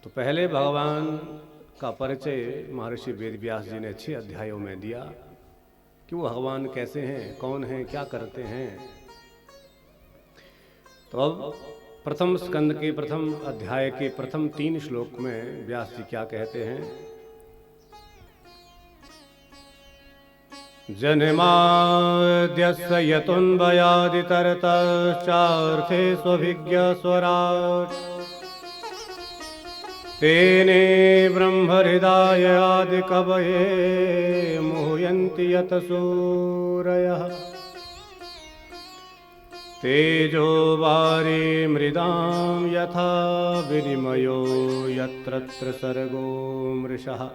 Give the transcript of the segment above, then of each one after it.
तो पहले भगवान का परिचय महर्षि वेदव्यास जी ने 6 अध्यायों में दिया कि वो भगवान कैसे हैं, कौन हैं, क्या करते हैं। तो अब प्रथम स्कंद के प्रथम अध्याय के प्रथम 3 श्लोक में व्यास जी क्या कहते हैं। जन्माद्यस्य यतुन्वयादितरतश्चार्थे स्वभिज्ञ स्वराट् तेने ब्रह्महृदाय आदिकवये मुह्यन्ति यत सूरयः तेजो वारि मृदां यथा विनिमयो यत्र सर्गो मृषः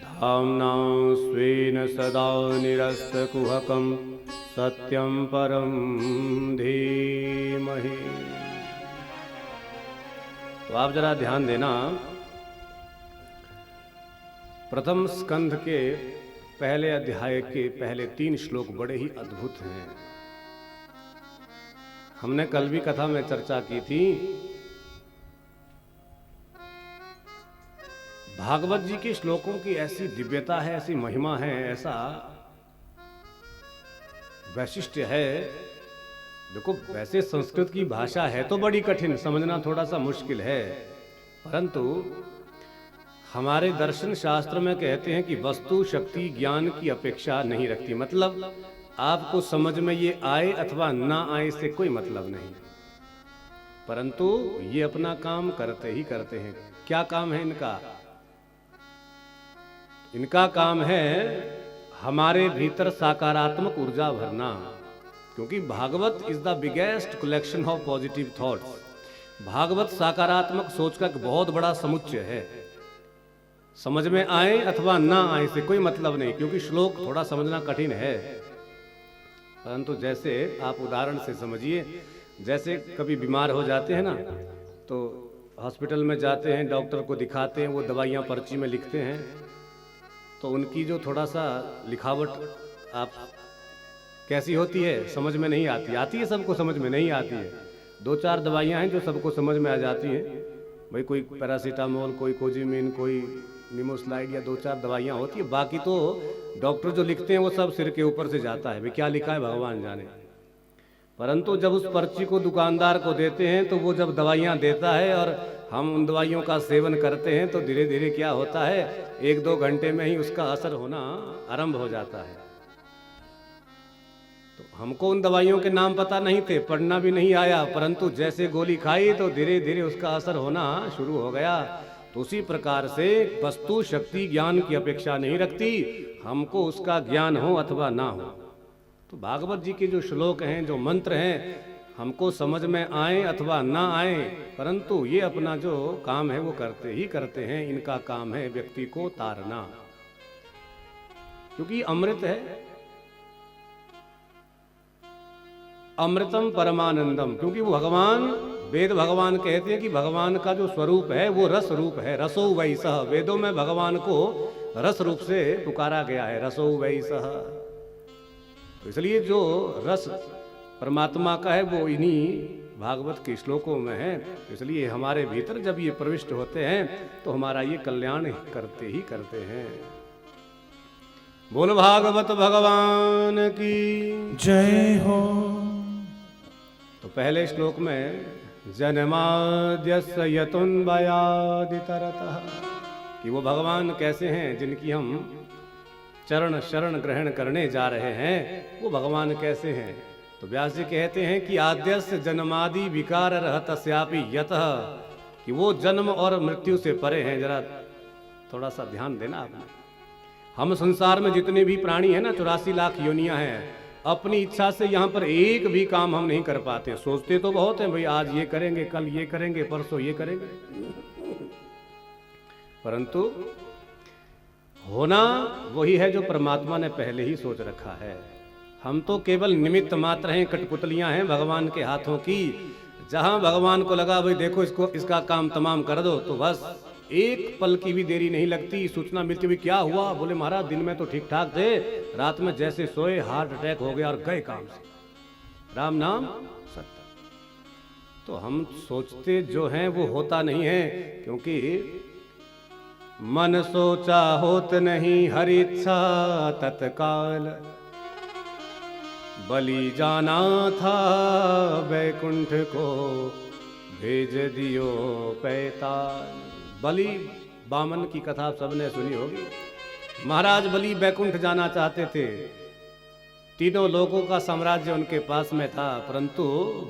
धाम्ना स्वेन सदा निरस्तकुहकं सत्यं परं धीमहि। तो आप जरा ध्यान देना, प्रथम स्कंध के पहले अध्याय के पहले 3 श्लोक बड़े ही अद्भुत हैं। हमने कल भी कथा में चर्चा की थी। भागवत जी के श्लोकों की ऐसी दिव्यता है, ऐसी महिमा है, ऐसा वैशिष्ट्य है। देखो, वैसे संस्कृत की भाषा है तो बड़ी कठिन, समझना थोड़ा सा मुश्किल है, परंतु हमारे दर्शन शास्त्र में कहते हैं कि वस्तु शक्ति ज्ञान की अपेक्षा नहीं रखती। मतलब आपको समझ में ये आए अथवा ना आए से कोई मतलब नहीं, परंतु ये अपना काम करते ही करते हैं। क्या काम है इनका? इनका काम है हमारे भीतर सकारात्मक ऊर्जा भरना, क्योंकि Bhagwat is the biggest collection of positive thoughts. Bhagwat सकारात्मक सोच का एक बहुत बड़ा समुच्चय है। समझ में आए अथवा ना आए से कोई मतलब नहीं, क्योंकि श्लोक थोड़ा समझना कठिन है, परंतु जैसे आप उदाहरण से समझिए। जैसे कभी बीमार हो जाते हैं ना, तो हॉस्पिटल में जाते हैं, डॉक्टर को दिखाते हैं, वो दवाइयाँ पर्ची में लिखते हैं, तो उनकी जो थोड़ा सा लिखावट आप कैसी होती है समझ में नहीं आती। आती है सबको, समझ में नहीं आती है। 2-4 दवाइयाँ हैं जो सबको समझ में आ जाती हैं। भाई कोई पैरासीटामोल, कोई कोजिमिन, कोई निमोस्लाइड या 2-4 दवाइयाँ होती है। बाकी तो डॉक्टर जो लिखते हैं वो सब सिर के ऊपर से जाता है, भाई क्या लिखा है भगवान जाने। परंतु जब उस पर्ची को दुकानदार को देते हैं तो वो जब दवाइयाँ देता है और हम उन दवाइयों का सेवन करते हैं तो धीरे धीरे क्या होता है, 1-2 घंटे में ही उसका असर होना आरंभ हो जाता है। तो हमको उन दवाइयों के नाम पता नहीं थे, पढ़ना भी नहीं आया, परंतु जैसे गोली खाई तो धीरे धीरे उसका असर होना शुरू हो गया। तो उसी प्रकार से वस्तु शक्ति ज्ञान की अपेक्षा नहीं रखती, हमको उसका ज्ञान हो अथवा ना हो। तो भागवत जी के जो श्लोक हैं, जो मंत्र हैं, हमको समझ में आए अथवा ना आए, परंतु ये अपना जो काम है वो करते ही करते हैं। इनका काम है व्यक्ति को तारना, क्योंकि अमृत है, अमृतम परमानंदम। क्योंकि वो भगवान, वेद भगवान कहते हैं कि भगवान का जो स्वरूप है वो रस रूप है। रसो वै सह, वेदों में भगवान को रस रूप से पुकारा गया है, रसो वै सह। तो इसलिए जो रस परमात्मा का है वो इन्हीं भागवत के श्लोकों में है। इसलिए हमारे भीतर जब ये प्रविष्ट होते हैं तो हमारा ये कल्याण करते ही करते हैं। बोल भागवत भगवान की जय हो। तो पहले श्लोक में जन्माद्यस्य यतुन्वयादितरतः, कि वो भगवान कैसे हैं जिनकी हम चरण शरण ग्रहण करने जा रहे हैं, वो भगवान कैसे हैं। तो व्यास जी कहते हैं कि आद्यस्य जन्मादि विकार रहतस्यापि यतः, कि वो जन्म और मृत्यु से परे हैं। जरा थोड़ा सा ध्यान देना आपने। हम संसार में जितने भी प्राणी हैं ना, 84 लाख योनियां हैं, अपनी इच्छा से यहाँ पर एक भी काम हम नहीं कर पाते। सोचते तो बहुत हैं, भाई आज ये करेंगे, कल ये करेंगे, परसों ये करेंगे, परंतु होना वही है जो परमात्मा ने पहले ही सोच रखा है। हम तो केवल निमित्त मात्र हैं, कठपुतलियां हैं भगवान के हाथों की। जहां भगवान को लगा भाई देखो इसको, इसका काम तमाम कर दो, तो बस एक पल की भी देरी नहीं लगती। सूचना मिलती हुई क्या हुआ, बोले महाराज दिन में तो ठीक ठाक थे, रात में जैसे सोए हार्ट अटैक हो गया और गए काम से। राम नाम सत्य। तो हम सोचते जो हैं वो होता नहीं है, क्योंकि मन सोचा होत नहीं हरि इच्छा तत्काल, बलि जाना था बैकुंठ को भेज दियो पैताल। बलि बामन की कथा आप सबने सुनी होगी। महाराज बलि बैकुंठ जाना चाहते थे, तीनों लोगों का साम्राज्य उनके पास में था, परंतु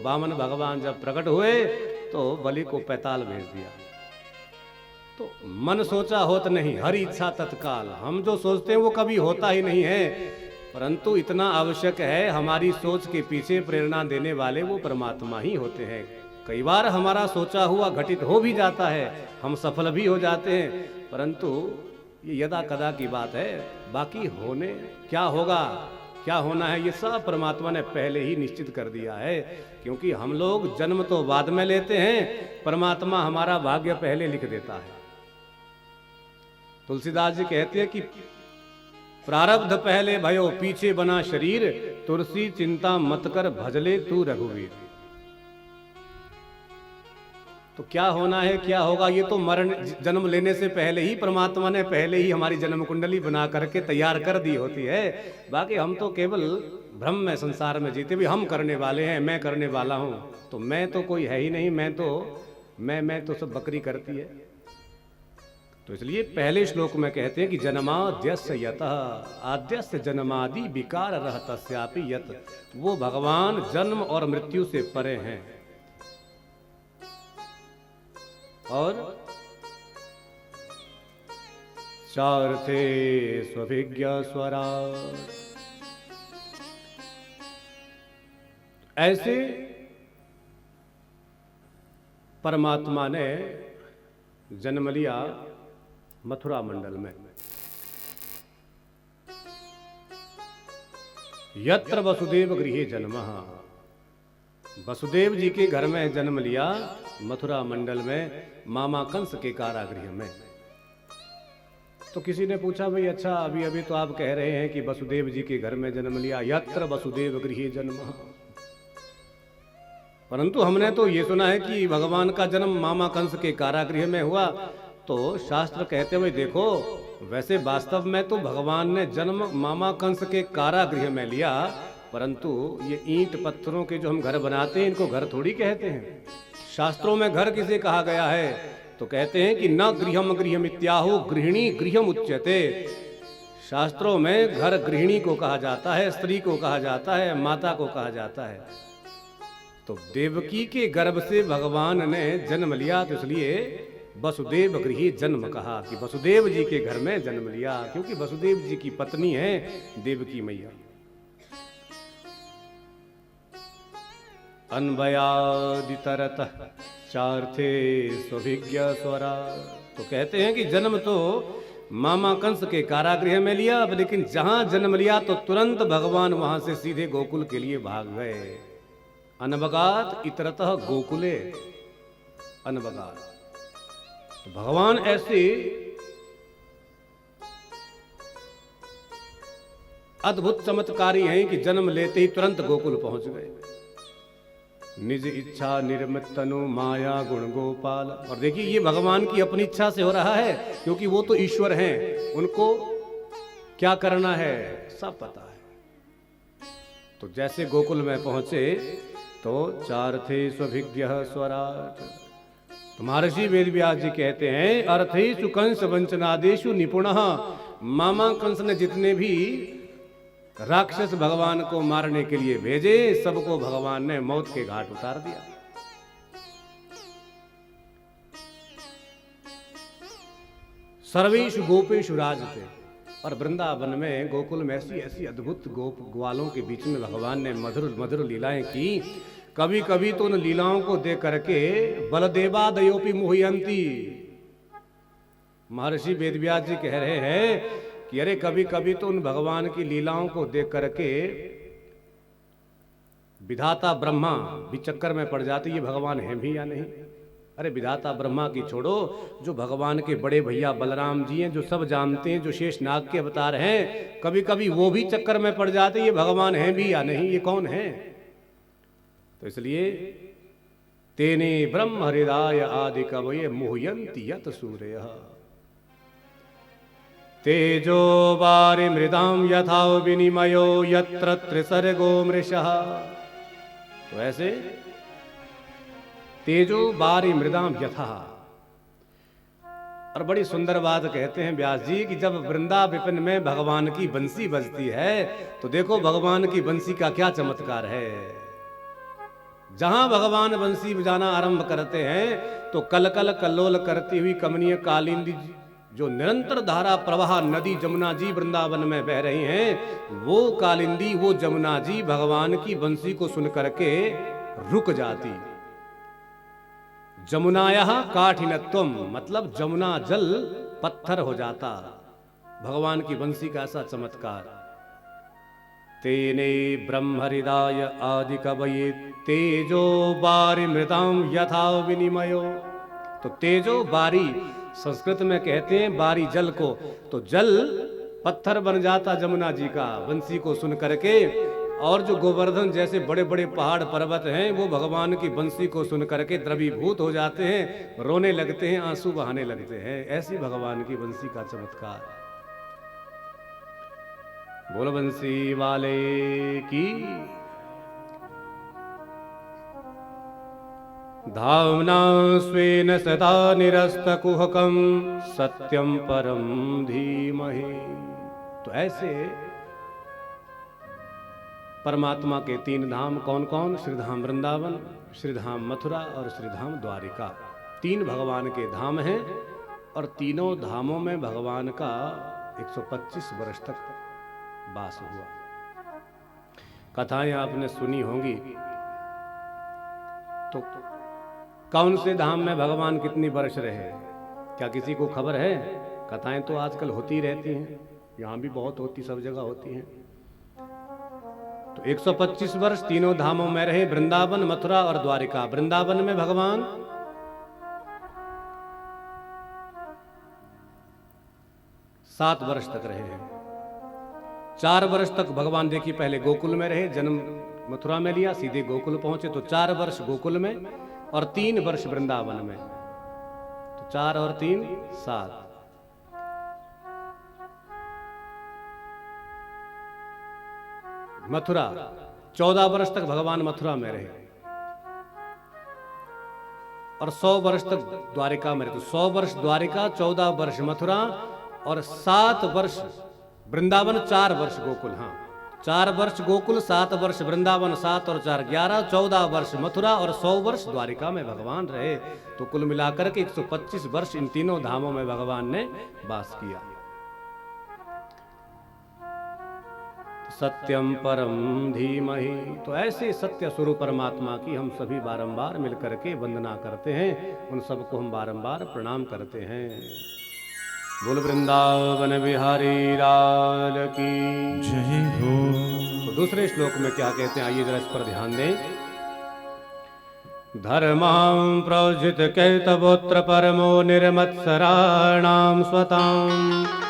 वामन भगवान जब प्रकट हुए तो बलि को पैताल भेज दिया। तो मन सोचा होत नहीं हरि इच्छा तत्काल, हम जो सोचते हैं वो कभी होता ही नहीं है, परंतु इतना आवश्यक है, हमारी सोच के पीछे प्रेरणा देने वाले वो परमात्मा ही होते हैं। कई बार हमारा सोचा हुआ घटित हो भी जाता है, हम सफल भी हो जाते हैं, परंतु ये यदा कदा की बात है। बाकी होने क्या होगा, क्या होना है, ये सब परमात्मा ने पहले ही निश्चित कर दिया है। क्योंकि हम लोग जन्म तो बाद में लेते हैं, परमात्मा हमारा भाग्य पहले लिख देता है। तुलसीदास जी कहते हैं कि प्रारब्ध पहले भयो पीछे बना शरीर, तुलसी चिंता मत कर भजले तू रघुवीर। तो क्या होना है, क्या होगा, ये तो मरण जन्म लेने से पहले ही परमात्मा ने पहले ही हमारी जन्म कुंडली बना करके तैयार कर दी होती है। बाकी हम तो केवल भ्रम में संसार में जीते भी, हम करने वाले हैं, मैं करने वाला हूं, तो मैं तो कोई है ही नहीं, मैं तो सब बकरी करती है। तो इसलिए पहले श्लोक में कहते हैं कि जन्माद्यस्य यतः आद्यस्य जन्मादि विकार रहतस्यापि यत, वो भगवान जन्म और मृत्यु से परे हैं। और चार थे स्वभिज्ञ स्वरा, ऐसे परमात्मा ने जन्म लिया मथुरा मंडल में। यत्र वसुदेव गृहे जन्मः, वसुदेव जी के घर में जन्म लिया मथुरा मंडल में, मामा कंस के कारागृह में। तो किसी ने पूछा, भाई अच्छा अभी अभी तो आप कह रहे हैं कि वसुदेव जी के घर में जन्म लिया, यत्र वसुदेव गृहे जन्मः, परंतु हमने तो ये सुना है कि भगवान का जन्म मामा कंस के कारागृह में हुआ। तो शास्त्र कहते हुए देखो, वैसे वास्तव में तो भगवान ने जन्म मामा कंस के कारागृह में लिया, परंतु ये ईंट पत्थरों के जो हम घर बनाते हैं, इनको घर थोड़ी कहते हैं। शास्त्रों में घर किसे कहा गया है, तो कहते हैं कि न गृहम गृहम इत्याहु गृहिणी गृहम उच्यते। शास्त्रों में घर गृहिणी को कहा जाता है, स्त्री को कहा जाता है, माता को कहा जाता है। तो देवकी के गर्भ से भगवान ने जन्म लिया, तो इसलिए वसुदेव गृहे जन्म कहा कि वसुदेव जी के घर में जन्म लिया, क्योंकि वसुदेव जी की पत्नी है देवकी मैया। अन्वयादितरत चार्थे स्वभिज्ञ स्वरा, तो कहते हैं कि जन्म तो मामा कंस के कारागृह में लिया, लेकिन जहां जन्म लिया तो तुरंत भगवान वहां से सीधे गोकुल के लिए भाग गए। अनबगात इतरतः गोकुले अनबगात, तो भगवान ऐसे अद्भुत चमत्कारी हैं कि जन्म लेते ही तुरंत गोकुल पहुंच गए। निज इच्छा निर्मित तनु माया गुण गोपाल, और देखिए ये भगवान की अपनी इच्छा से हो रहा है, क्योंकि वो तो ईश्वर हैं, उनको क्या करना है सब पता है। तो जैसे गोकुल में पहुंचे तो चार थे स्वभिज्ञ स्वराट, तो महर्षि वेदव्यास जी कहते हैं अर्थेषु कंस वंचनादेषु निपुणः, मामा कंस ने जितने भी राक्षस भगवान को मारने के लिए भेजे, सबको भगवान ने मौत के घाट उतार दिया। सर्वेषु गोपेषु राजते, और वृंदावन में गोकुल में ऐसी ऐसी अद्भुत गोप ग्वालों के बीच में भगवान ने मधुर मधुर लीलाएं की। कभी कभी तो उन लीलाओं को देख करके बलदेवादयोपि मुह्यंती, महर्षि वेदव्यास जी कह रहे हैं कि अरे कभी कभी तो उन भगवान की लीलाओं को देख करके विधाता ब्रह्मा भी चक्कर में पड़ जाते, ये भगवान है भी या नहीं। अरे विधाता ब्रह्मा की छोड़ो, जो भगवान के बड़े भैया बलराम जी हैं, जो सब जानते हैं, जो शेष नाग के अवतार हैं, कभी कभी वो भी चक्कर में पड़ जाते, ये भगवान है भी या नहीं, ये कौन है। तो इसलिए तेने ब्रह्म हृदय आदि कवये मुह्यन्ति यत सूर्यः तेजो वारि मृदाम यथा विनिमयो यत्र त्रिसर्गो मृषः। तो ऐसे तेजो वारि मृदाम यथा। और बड़ी सुंदर बात कहते हैं व्यास जी कि जब वृंदा विपिन में भगवान की बंसी बजती है तो देखो भगवान की बंसी का क्या चमत्कार है। जहां भगवान बंसी बजाना आरंभ करते हैं तो कल कल कल्लोल करती हुई कमनीय कालिंदी जो निरंतर धारा प्रवाह नदी जमुना जी वृंदावन में बह रही हैं, वो कालिंदी वो जमुना जी भगवान की बंसी को सुन करके रुक जाती। जमुनाया काठिनत्वम मतलब जमुना जल पत्थर हो जाता। भगवान की बंसी का ऐसा चमत्कार। तेने ब्रह्म हृदय आदि कवये तेजो बारी मृताम यथा विनिमयो। तो तेजो बारी संस्कृत में कहते हैं बारी जल को, तो जल पत्थर बन जाता जमुना जी का बंसी को सुन करके। और जो गोवर्धन जैसे बड़े बड़े पहाड़ पर्वत हैं वो भगवान की बंसी को सुन करके द्रवीभूत हो जाते हैं, रोने लगते हैं, आंसू बहाने लगते हैं। ऐसी भगवान की बंसी का चमत्कार। बोल बंसी वाले की। धावना स्वेन सदा निरस्तकुहकम सत्यम परम धीमहि। तो ऐसे परमात्मा के तीन धाम कौन कौन? श्रीधाम वृंदावन, श्रीधाम मथुरा और श्रीधाम द्वारिका। तीन भगवान के धाम हैं और तीनों धामों में भगवान का 125 वर्ष तक वास हुआ। कथाएं आपने सुनी होंगी। तो कौन से धाम में भगवान कितनी वर्ष रहे, क्या किसी को खबर है? कथाएं तो आजकल होती रहती हैं, यहां भी बहुत होती, सब जगह होती हैं। तो 125 वर्ष तीनों धामों में रहे, वृंदावन, मथुरा और द्वारिका। वृंदावन में भगवान 7 वर्ष तक रहे हैं। 4 वर्ष तक भगवान देखिए पहले गोकुल में रहे, जन्म मथुरा में लिया, सीधे गोकुल पहुंचे, तो 4 वर्ष गोकुल में और 3 वर्ष वृंदावन में। तो 4 और 3 7। मथुरा 14 वर्ष तक भगवान मथुरा में रहे और 100 वर्ष तक द्वारिका में रहे। तो 100 वर्ष द्वारिका, 14 वर्ष मथुरा और 7 वर्ष वृंदावन, 4 वर्ष गोकुल। हाँ, 4 वर्ष गोकुल, 7 वर्ष वृंदावन, 7 और 4 11, 14 वर्ष मथुरा और 100 वर्ष द्वारिका में भगवान रहे। तो कुल मिलाकर के 125 वर्ष इन तीनों धामों में भगवान ने वास किया। सत्यम परम धीमहि। तो ऐसे सत्य स्वरूप परमात्मा की हम सभी बारंबार मिलकर के वंदना करते हैं, उन सबको हम बारंबार प्रणाम करते हैं। बोल वृंदावन बिहारी लाल की जय हो। तो दूसरे श्लोक में क्या कहते हैं, आइए जरा इस पर ध्यान दें। धर्मां प्रोजित कैतवोत्र परमो निर्मत्सराणां स्वताम्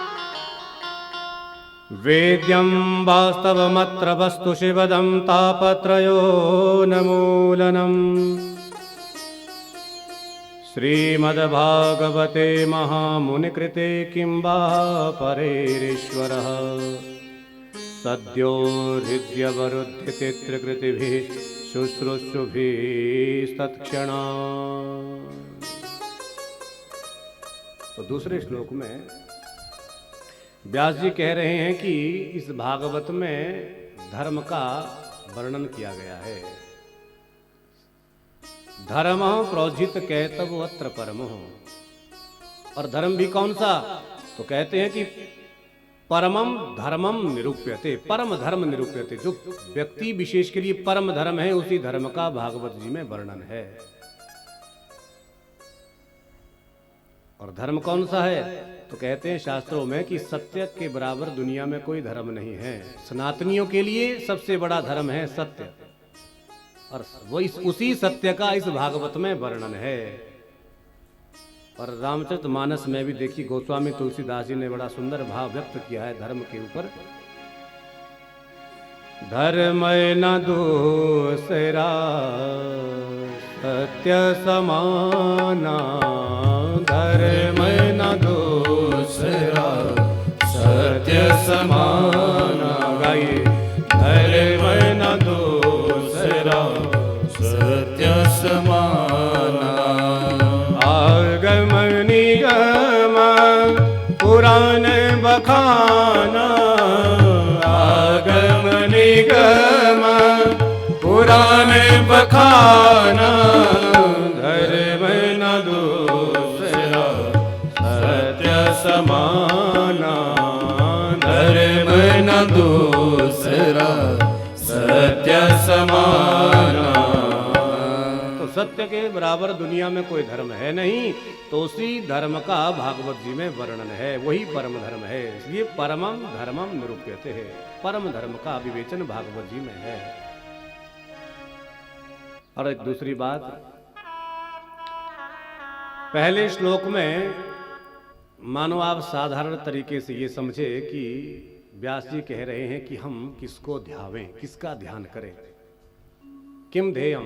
वेद्यं वास्तवमत्र वस्तु शिवदं तापत्रयो नमूलनम्। श्रीमद्भागवते महामुनिकृते किं वा परेरीश्वरः सद्यो हृद्यवरुध्यते त्रिकृतिभिः शुश्रूषुभिः तत्क्षणात्। तो दूसरे श्लोक में व्यास जी कह रहे हैं कि इस भागवत में धर्म का वर्णन किया गया है। धर्म प्रोजित कैतव अत्र परमो। और धर्म भी कौन सा? तो कहते हैं कि परमम धर्मम निरूप्यते, परम धर्म निरूप्यते। जो व्यक्ति विशेष के लिए परम धर्म है उसी धर्म का भागवत जी में वर्णन है। और धर्म कौन सा है? तो कहते हैं शास्त्रों में कि सत्य के बराबर दुनिया में कोई धर्म नहीं है। सनातनियों के लिए सबसे बड़ा धर्म है सत्य, और वो उसी सत्य का इस भागवत में वर्णन है। और रामचरितमानस में भी देखिए गोस्वामी तुलसीदास जी ने बड़ा सुंदर भाव व्यक्त किया है धर्म के ऊपर। धर्म न दूसरा सत्य समाना धर्म न दूसरा, सत्य समाना गाइए, धर्म न दूसरा, सत्य समाना। आगम निगम पुराण बखाना, आगम निगम पुराण बखाना, धर्म न दूसरा, सत्य समाना, धर्म न दूसरा, सत्य समाना। तो सत्य के बराबर दुनिया में कोई धर्म है नहीं, तो उसी धर्म का भागवत जी में वर्णन है, वही परम धर्म है। इसलिए परमम धर्मम निरूप्यते है, परम धर्म का विवेचन भागवत जी में है। और एक दूसरी बात, पहले श्लोक में मानो आप साधारण तरीके से ये समझे कि व्यास जी कह रहे हैं कि हम किसको ध्यावें, किसका ध्यान करें, किम ध्येयम,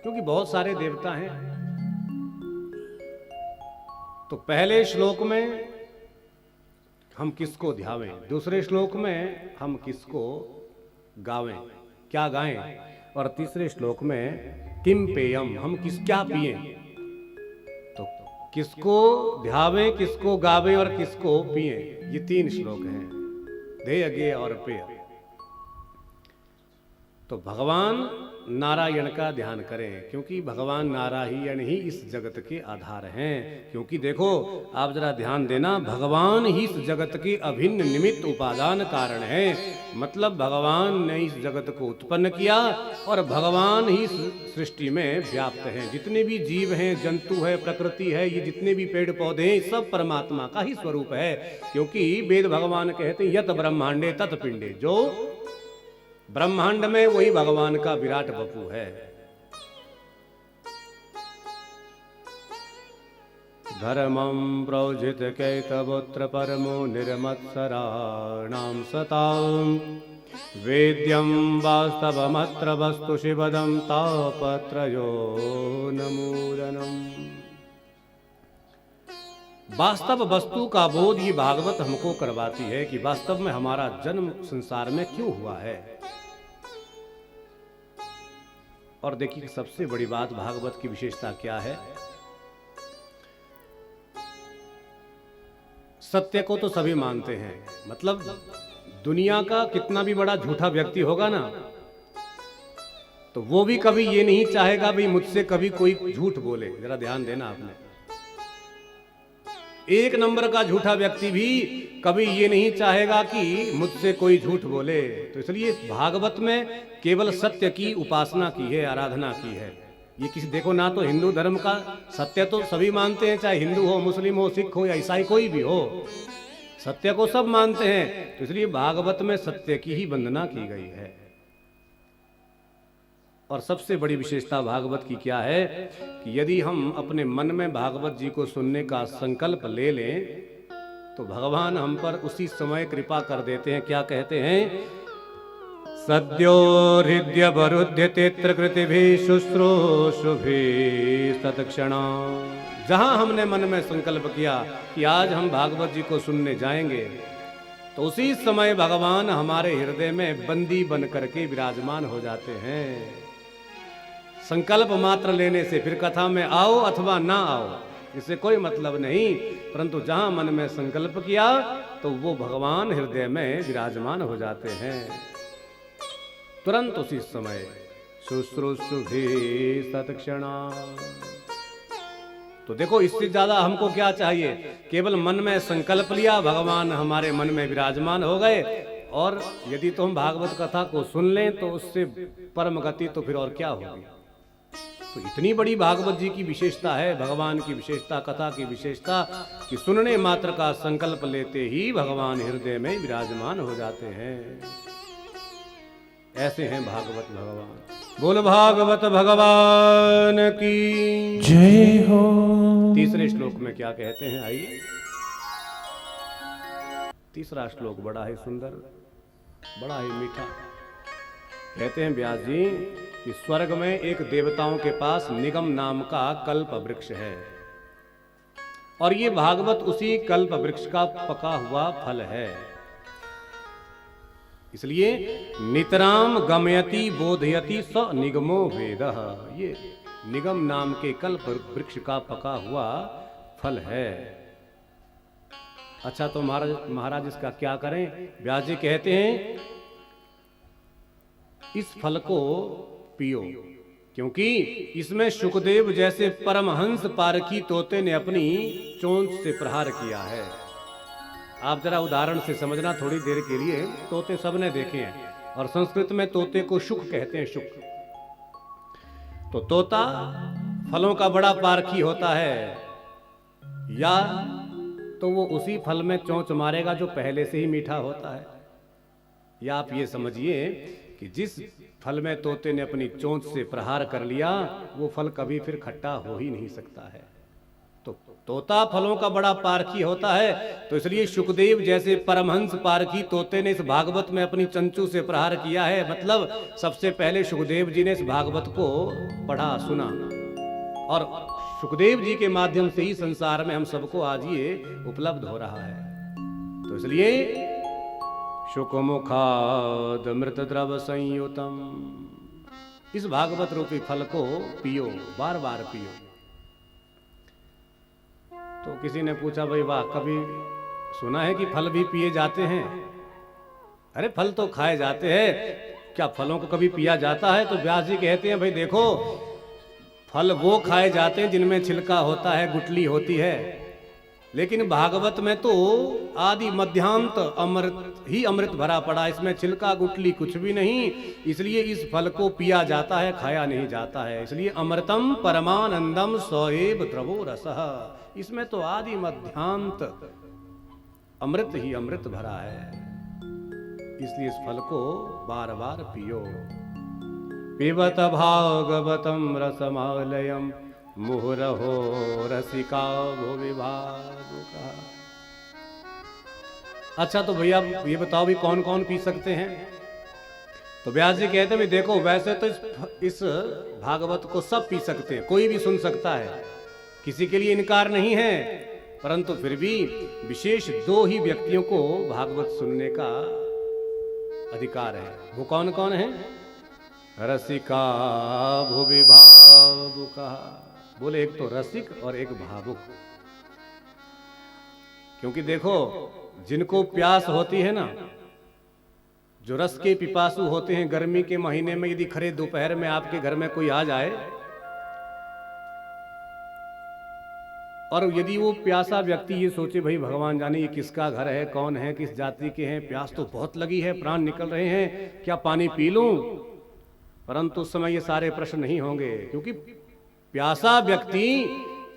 क्योंकि बहुत सारे देवता हैं। तो पहले श्लोक में हम किसको ध्यावें, दूसरे श्लोक में हम किसको गावें, क्या गाएं, और तीसरे श्लोक में किम पेयम, हम क्या पिए। तो किसको ध्यावें, किसको गावें और किसको पिए, ये तीन श्लोक हैं, ध्येय ज्ञेय और पेय। तो भगवान नारायण का ध्यान करें, क्योंकि भगवान नारायण ही इस जगत के आधार हैं। क्योंकि देखो आप जरा ध्यान देना, भगवान ही इस जगत के अभिन्न निमित्त उपादान कारण है। मतलब भगवान ने इस जगत को उत्पन्न किया और भगवान ही सृष्टि में व्याप्त हैं। जितने भी जीव हैं, जंतु है, प्रकृति है, ये जितने भी पेड़ पौधे हैं, सब परमात्मा का ही स्वरूप है। क्योंकि वेद भगवान कहते हैं यत ब्रह्मांडे तत् पिंडे, जो ब्रह्मांड में वही भगवान का विराट वपु है। धर्मं प्रोजित कैतवोत्र परमो निर्मत्सराणां सतां, वेद्यं वास्तवमत्र वस्तु शिवदं तापत्रयो नमूदनम्। वास्तव वस्तु का बोध ये भागवत हमको करवाती है कि वास्तव में हमारा जन्म संसार में क्यों हुआ है। और देखिए सबसे बड़ी बात भागवत की विशेषता क्या है। सत्य को तो सभी मानते हैं, मतलब दुनिया का कितना भी बड़ा झूठा व्यक्ति होगा ना, तो वो भी कभी ये नहीं चाहेगा भाई मुझसे कभी कोई झूठ बोले। जरा ध्यान देना आपने, एक नंबर का झूठा व्यक्ति भी कभी ये नहीं चाहेगा कि मुझसे कोई झूठ बोले। तो इसलिए भागवत में केवल सत्य की उपासना की है, आराधना की है। ये किसी देखो ना, तो हिंदू धर्म का सत्य तो सभी मानते हैं, चाहे हिंदू हो, मुस्लिम हो, सिख हो या ईसाई कोई भी हो, सत्य को सब मानते हैं। तो इसलिए भागवत में सत्य की ही वंदना की गई है। और सबसे बड़ी विशेषता भागवत की क्या है कि यदि हम अपने मन में भागवत जी को सुनने का संकल्प ले लें तो भगवान हम पर उसी समय कृपा कर देते हैं। क्या कहते हैं, सद्यो हृदय वरुध्य तेत्र कृतिभिः शुश्रूषुभिः तत्क्षणा। जहां हमने मन में संकल्प किया कि आज हम भागवत जी को सुनने जाएंगे, तो उसी समय भगवान हमारे हृदय में बंदी बन करके विराजमान हो जाते हैं। संकल्प मात्र लेने से फिर कथा में आओ अथवा ना आओ, इससे कोई मतलब नहीं, परंतु जहां मन में संकल्प किया तो वो भगवान हृदय में विराजमान हो जाते हैं तुरंत उसी समय। शुश्रूषुभिः तत्क्षणा। तो देखो इससे ज्यादा हमको क्या चाहिए, केवल मन में संकल्प लिया, भगवान हमारे मन में विराजमान हो गए। और यदि तो हम भागवत कथा को सुन लें तो उससे परम गति तो फिर और क्या होगी। तो इतनी बड़ी भागवत जी की विशेषता है, भगवान की विशेषता, कथा की विशेषता कि सुनने मात्र का संकल्प लेते ही भगवान हृदय में विराजमान हो जाते हैं। ऐसे हैं भागवत भगवान। बोल भागवत भगवान की जय हो। तीसरे श्लोक में क्या कहते हैं, आइए। तीसरा श्लोक बड़ा ही सुंदर, बड़ा ही मीठा। कहते हैं व्यास जी, कि स्वर्ग में एक देवताओं के पास निगम नाम का कल्प वृक्ष है, और ये भागवत उसी कल्प वृक्ष का पका हुआ फल है। इसलिए नितराम गमयति बोधयति स निगमो वेदः, ये निगम नाम के कल्प वृक्ष का पका हुआ फल है। अच्छा, तो महाराज इसका क्या करें? व्यास जी कहते हैं इस फल को पियो, क्योंकि इसमें सुखदेव जैसे परमहंस पारखी तोते ने अपनी चोंच से प्रहार किया है। आप जरा उदाहरण से समझना थोड़ी देर के लिए। तोते सबने देखे हैं, और संस्कृत में तोते को शुक कहते हैं, शुक। तो तोता फलों का बड़ा पारखी होता है, या तो वो उसी फल में चोंच मारेगा जो पहले से ही मीठा होता है, या आप ये समझिए कि जिस फल में तोते ने अपनी चोंच से प्रहार कर लिया वो फल कभी फिर खट्टा हो ही नहीं सकता है। तो तोता फलों का बड़ा पारखी होता है, तो इसलिए सुखदेव जैसे परमहंस पारखी तोते ने इस भागवत में अपनी चंचू से प्रहार किया है। मतलब सबसे पहले सुखदेव जी ने इस भागवत को पढ़ा, सुना, और सुखदेव जी के माध्यम से ही संसार में हम सबको आज ये उपलब्ध हो रहा है। तो इसलिए शुकमुखाद मृत द्रव संयुतम, इस भागवत रूपी फल को पियो, बार बार पियो। तो किसी ने पूछा, भाई वाह, कभी सुना है कि फल भी पिए जाते हैं? अरे फल तो खाए जाते हैं, क्या फलों को कभी पिया जाता है? तो व्यास जी कहते हैं, भाई देखो, फल वो खाए जाते हैं जिनमें छिलका होता है, गुठली होती है, लेकिन भागवत में तो आदि मध्यांत अमृत ही अमृत भरा पड़ा, इसमें छिलका गुठली कुछ भी नहीं। इसलिए इस फल को पिया जाता है, खाया नहीं जाता है। इसलिए अमृतम परमानंदम सएव द्रवो रसः, इसमें तो आदि मध्यांत अमृत ही अमृत भरा है। इसलिए इस फल को बार बार पियो। पिबत भागवतम रसमालयम मुहुरहो रसिका भुवि भावुका। अच्छा, तो भैया ये बताओ भी कौन कौन पी सकते हैं? तो व्यास जी कहते हैं, भी देखो, वैसे तो इस भागवत को सब पी सकते हैं, कोई भी सुन सकता है, किसी के लिए इनकार नहीं है, परंतु फिर भी विशेष 2 ही व्यक्तियों को भागवत सुनने का अधिकार है। वो कौन कौन है? रसिका भुवि भावुका। बोले, एक तो रसिक और एक भावुक। क्योंकि देखो, जिनको प्यास होती है ना, जो रस के पिपासु होते हैं, गर्मी के महीने में यदि खरे दोपहर में आपके घर में कोई आ जाए और यदि वो प्यासा व्यक्ति ये सोचे, भाई भगवान जाने ये किसका घर है, कौन है, किस जाति के हैं, प्यास तो बहुत लगी है, प्राण निकल रहे हैं, क्या पानी पी लूं? परंतु उस समय ये सारे प्रश्न नहीं होंगे, क्योंकि प्यासा व्यक्ति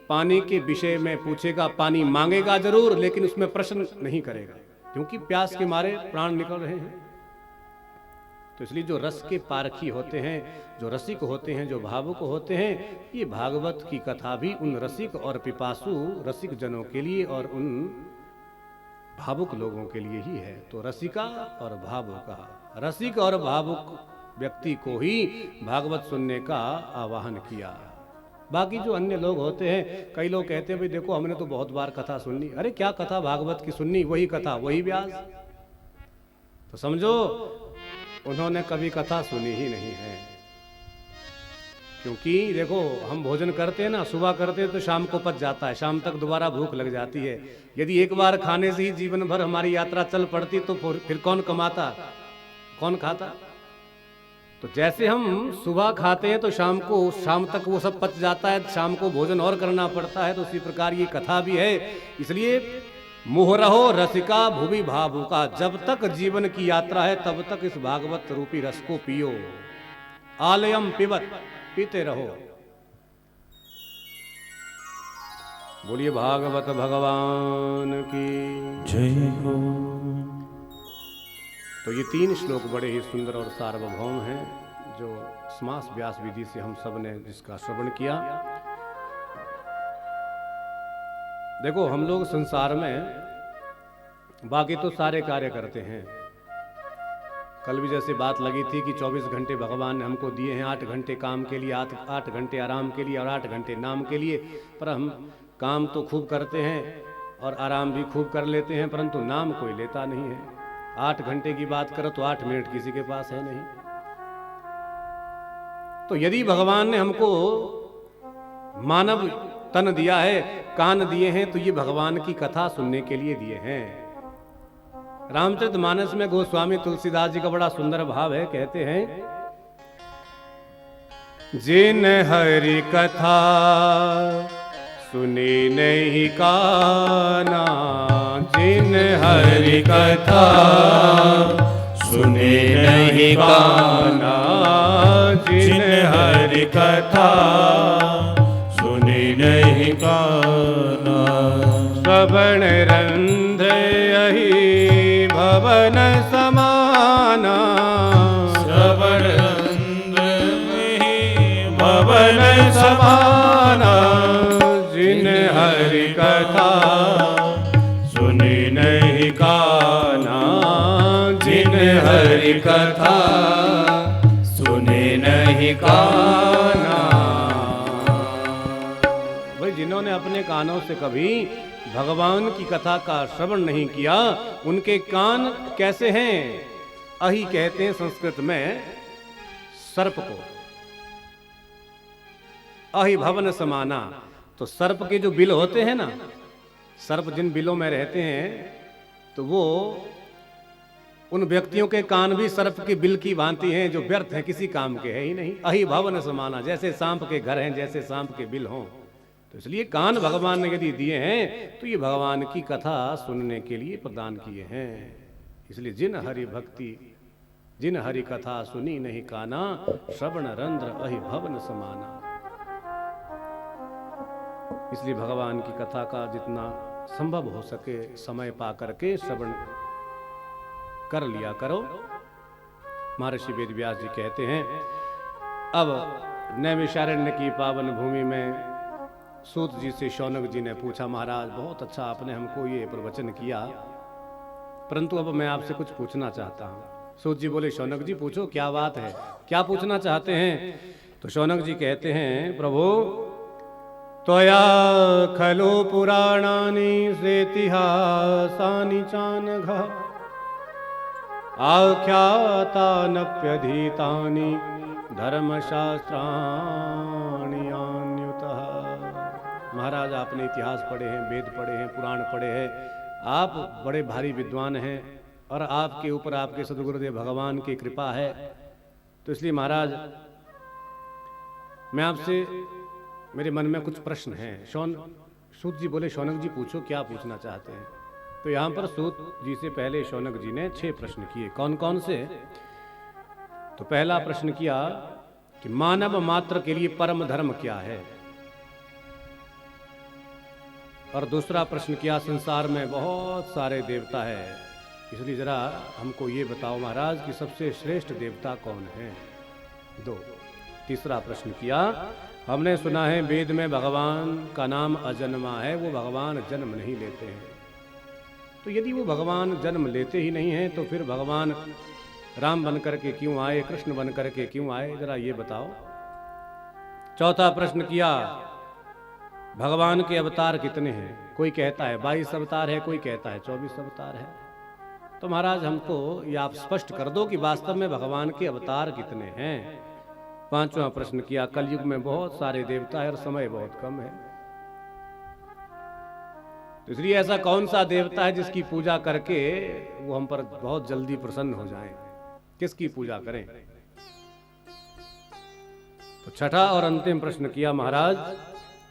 पानी के विषय में पूछेगा, पानी मांगेगा जरूर, लेकिन उसमें प्रश्न नहीं करेगा, क्योंकि प्यास के मारे प्राण निकल रहे हैं। तो इसलिए जो रस के पारखी होते हैं, जो रसिक होते हैं, जो भावुक होते हैं, ये भागवत की कथा भी उन रसिक और पिपासु रसिक जनों के लिए और उन भावुक लोगों के लिए ही है। तो रसिका और भावुका, रसिक और भावुक व्यक्ति को ही भागवत सुनने का आह्वान किया। बाकी जो अन्य लोग होते हैं, कई लोग कहते हैं, भाई देखो, हमने तो बहुत बार कथा सुन ली। अरे क्या कथा भागवत की सुननी? वही कथा, वही व्यास। तो समझो उन्होंने कभी कथा सुनी ही नहीं है। क्योंकि देखो, हम भोजन करते हैं ना, सुबह करते हैं तो शाम को पच जाता है, शाम तक दोबारा भूख लग जाती है। यदि एक बार खाने से ही जीवन भर हमारी यात्रा चल पड़ती तो फिर कौन कमाता, कौन खाता? तो जैसे हम सुबह खाते हैं तो शाम तक वो सब पच जाता है, शाम को भोजन और करना पड़ता है। तो उसी प्रकार ये कथा भी है। इसलिए मुहुरहो रसिका भुवि भावुका, जब तक जीवन की यात्रा है तब तक इस भागवत रूपी रस को पियो। आलयम पिबत, पीते रहो। बोलिए भागवत भगवान की जय हो। तो ये 3 श्लोक बड़े ही सुंदर और सार्वभौम हैं, जो समास व्यास विधि से हम सब ने जिसका श्रवण किया। देखो, हम लोग संसार में बाकी तो सारे कार्य करते हैं, कल भी जैसे बात लगी थी कि 24 घंटे भगवान ने हमको दिए हैं, 8 घंटे काम के लिए, 8 घंटे आराम के लिए और 8 घंटे नाम के लिए। पर हम काम तो खूब करते हैं और आराम भी खूब कर लेते हैं, परंतु नाम कोई लेता नहीं है। 8 घंटे की बात करो तो 8 मिनट किसी के पास है नहीं। तो यदि भगवान ने हमको मानव तन दिया है, कान दिए हैं, तो ये भगवान की कथा सुनने के लिए दिए हैं। रामचरितमानस में गोस्वामी तुलसीदास जी का बड़ा सुंदर भाव है, कहते हैं, जिन हरि कथा सुनी नहीं काना, जिन हरि कथा सुनी नहीं काना, जिन हरि कथा सुनी नहीं काना, श्रवण रंध्र यही भवन समाना, श्रवण रंध्र यही भवन समाना, जिन हरि कथा सुनी नहीं काना, जिन हरि कथा सुनी नहीं काना। भाई जिन्होंने अपने कानों से कभी भगवान की कथा का श्रवण नहीं किया, उनके कान कैसे हैं? अहि कहते हैं संस्कृत में सर्प को, अहि भवन समाना। तो सर्प के जो बिल होते हैं ना, सर्प जिन बिलों में रहते हैं, तो वो उन व्यक्तियों के कान भी सर्प के बिल की भांति हैं, जो व्यर्थ हैं, किसी काम के है ही नहीं। अहि भवन समाना, जैसे सांप के घर हैं, जैसे सांप के बिल हों। तो इसलिए कान भगवान ने यदि दिए हैं तो ये भगवान की कथा सुनने के लिए प्रदान किए हैं। इसलिए जिन हरि भक्ति, जिन हरि कथा सुनी नहीं काना, श्रवण रंध्र अहि भवन समाना। इसलिए भगवान की कथा का जितना संभव हो सके समय पा करके श्रवण कर लिया करो। महर्षि वेदव्यास जी कहते हैं, अब नैमिषारण्य की पावन भूमि में सूत जी से शौनक जी ने पूछा, महाराज बहुत अच्छा आपने हमको ये प्रवचन किया, परंतु अब मैं आपसे कुछ पूछना चाहता हूँ। सूत जी बोले, शौनक जी पूछो, क्या बात है, क्या पूछना चाहते हैं? तो शौनक जी कहते हैं, प्रभु त्वया खलु पुराणानि सेतिहासानि चानघ, आख्यातानप्यधीतानि धर्मशास्त्राणि अन्युतः। महाराज आपने इतिहास पढ़े हैं, वेद पढ़े हैं, पुराण पढ़े हैं, आप बड़े भारी विद्वान हैं और आपके ऊपर आपके सद्गुरुदेव भगवान की कृपा है। तो इसलिए महाराज मैं आपसे, मेरे मन में कुछ प्रश्न हैं। सूत जी बोले, शौनक जी पूछो, क्या पूछना चाहते हैं? तो यहाँ पर सूत जी से पहले शौनक जी ने 6 प्रश्न किए। कौन कौन से? तो पहला प्रश्न किया कि मानव मात्र के लिए परम धर्म क्या है, और दूसरा प्रश्न किया, संसार में बहुत सारे देवता है, इसलिए जरा हमको ये बताओ महाराज कि सबसे श्रेष्ठ देवता कौन है? 2। तीसरा प्रश्न किया, हमने सुना है वेद में भगवान का नाम अजन्मा है, वो भगवान जन्म नहीं लेते हैं, तो यदि वो भगवान जन्म लेते ही नहीं हैं तो फिर भगवान राम बन करके क्यों आए, कृष्ण बन करके क्यों आए, जरा ये बताओ। चौथा प्रश्न किया, भगवान के अवतार कितने हैं? कोई कहता है 22 अवतार है, कोई कहता है 24 अवतार है। तो महाराज हमको ये आप स्पष्ट कर दो कि वास्तव में भगवान के अवतार कितने हैं। पांचवा प्रश्न किया, कलयुग में बहुत सारे देवता है और समय बहुत कम है, तो इसलिए ऐसा कौन सा देवता है जिसकी पूजा करके वो हम पर बहुत जल्दी प्रसन्न हो जाएं? किसकी पूजा करें? तो छठा और अंतिम प्रश्न किया, महाराज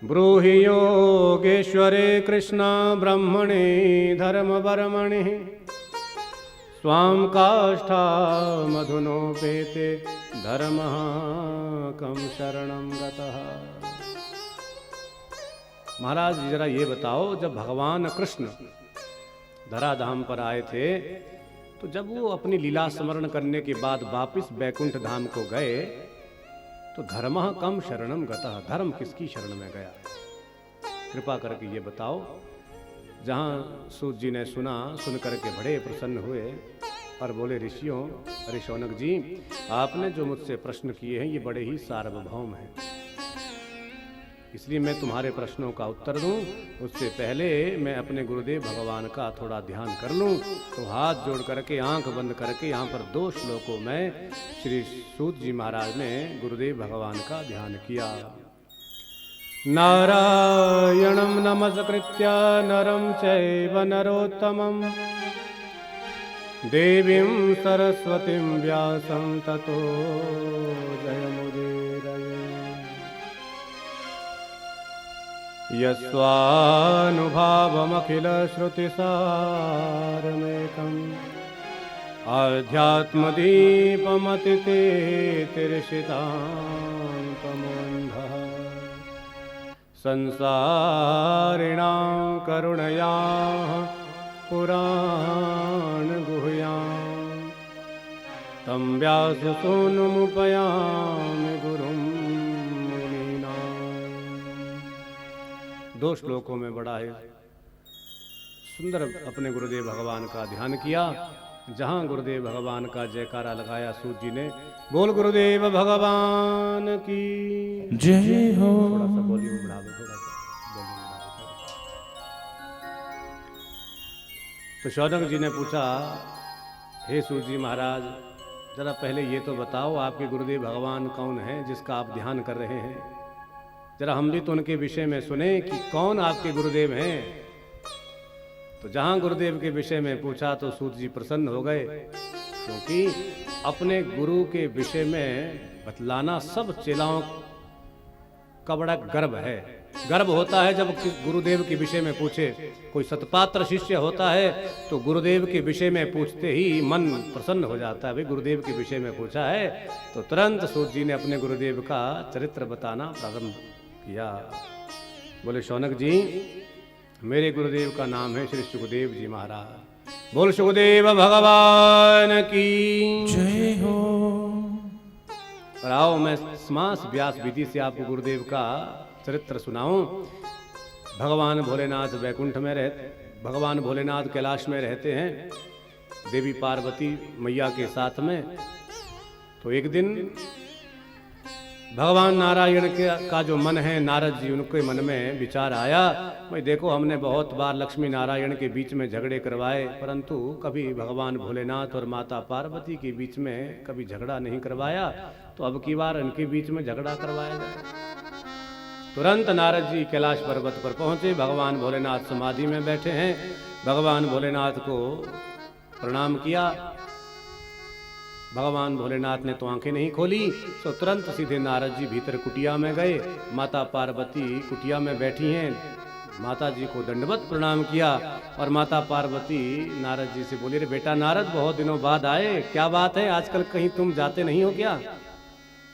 ब्रूहि योगेश्वरे कृष्ण ब्रह्मणे धर्म वर्मणे स्वाम काष्ठा मधुनोपेते धर्म कम शरणम गतः। महाराज जरा ये बताओ, जब भगवान कृष्ण धराधाम पर आए थे तो जब वो अपनी लीला स्मरण करने के बाद वापिस बैकुंठ धाम को गए तो धर्म कम शरणम गतः, धर्म किसकी शरण में गया? कृपा करके ये बताओ। जहाँ सूत जी ने सुना, सुन करके बड़े प्रसन्न हुए और बोले, ऋषियों, अरे शौनक जी, आपने जो मुझसे प्रश्न किए हैं ये बड़े ही सार्वभौम हैं, इसलिए मैं तुम्हारे प्रश्नों का उत्तर दूं उससे पहले मैं अपने गुरुदेव भगवान का थोड़ा ध्यान कर लूं। तो हाथ जोड़ करके आंख बंद करके यहाँ पर 2 श्लोकों में श्री सूत जी महाराज ने गुरुदेव भगवान का ध्यान किया। नारायणं नमस्कृत्य नरं चैव नरोत्तमं देवीं सरस्वतीं व्यासं ततो जयमुदीरये। यस्वानुभावमखिलश्रुतिसारमेकम् आध्यात्मदीपमतितेतिर्षितान्तमोऽन्धः संसारिणां करुणयाः पुराणगुह्यां तं व्याससूनुमुपयामि गुरुं। 2 श्लोकों में बड़ा है सुंदर अपने गुरुदेव भगवान का ध्यान किया। जहां गुरुदेव भगवान का जयकारा लगाया सूत जी ने, बोल गुरुदेव भगवान की जय हो। थोड़ा सा वॉल्यूम बढ़ा दो, थोड़ा सा वॉल्यूम बढ़ा दो। तो शौनक जी ने पूछा, हे सूत जी महाराज, जरा पहले ये तो बताओ आपके गुरुदेव भगवान कौन है जिसका आप ध्यान कर रहे हैं? जरा हम भी तो उनके विषय में सुने कि कौन आपके गुरुदेव हैं। तो जहां गुरुदेव के विषय में पूछा तो सूत जी प्रसन्न हो गए, क्योंकि अपने गुरु के विषय में बतलाना सब चेलाओं का बड़ा गर्व है। गर्व होता है जब गुरुदेव के विषय में पूछे। कोई सतपात्र शिष्य होता है तो गुरुदेव के विषय में पूछते ही मन प्रसन्न हो जाता है। भाई गुरुदेव के विषय में पूछा है तो तुरंत सूत जी ने अपने गुरुदेव का चरित्र बताना प्रारंभ किया। बोले, शौनक जी, मेरे गुरुदेव का नाम है श्री सुखदेव जी महाराज। बोल सुखदेव भगवान की जय हो। और आओ मैं समास व्यास विधि से आपको गुरुदेव का चरित्र सुनाऊं। भगवान भोलेनाथ वैकुंठ में भगवान भोलेनाथ कैलाश में रहते हैं देवी पार्वती मैया के साथ में। तो एक दिन भगवान नारायण का जो मन है, नारद जी उनके मन में विचार आया, भाई देखो हमने बहुत बार लक्ष्मी नारायण के बीच में झगड़े करवाए, परंतु कभी भगवान भोलेनाथ और माता पार्वती के बीच में कभी झगड़ा नहीं करवाया, तो अब की बार इनके बीच में झगड़ा करवाया जाए। तुरंत नारद जी कैलाश पर्वत पर पहुंचे। भगवान भोलेनाथ समाधि में बैठे हैं। भगवान भोलेनाथ को प्रणाम किया। भगवान भोलेनाथ ने तो आंखें नहीं खोली, तो तुरंत सीधे नारद जी भीतर कुटिया में गए। माता पार्वती कुटिया में बैठी हैं। माता जी को दंडवत प्रणाम किया और माता पार्वती नारद जी से बोली, रे बेटा नारद, बहुत दिनों बाद आए, क्या बात है, आजकल कहीं तुम जाते नहीं हो क्या?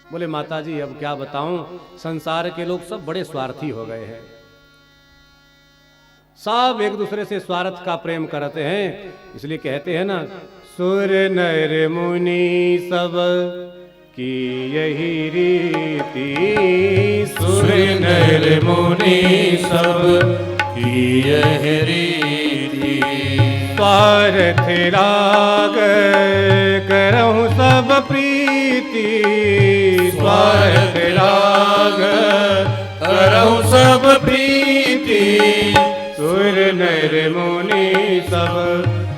बोले, माता जी अब क्या बताऊं, संसार के लोग सब बड़े स्वार्थी हो गए हैं, सब एक दूसरे से स्वार्थ का प्रेम करते हैं। इसलिए कहते हैं ना, सुर नर मुनि सब की यही रीति, सुर नर मुनि सब की यही रीति, स्वार्थ लाग करहु सब प्रीति, स्वार्थ लाग करहु सब प्रीति, सुर नर मुनि सब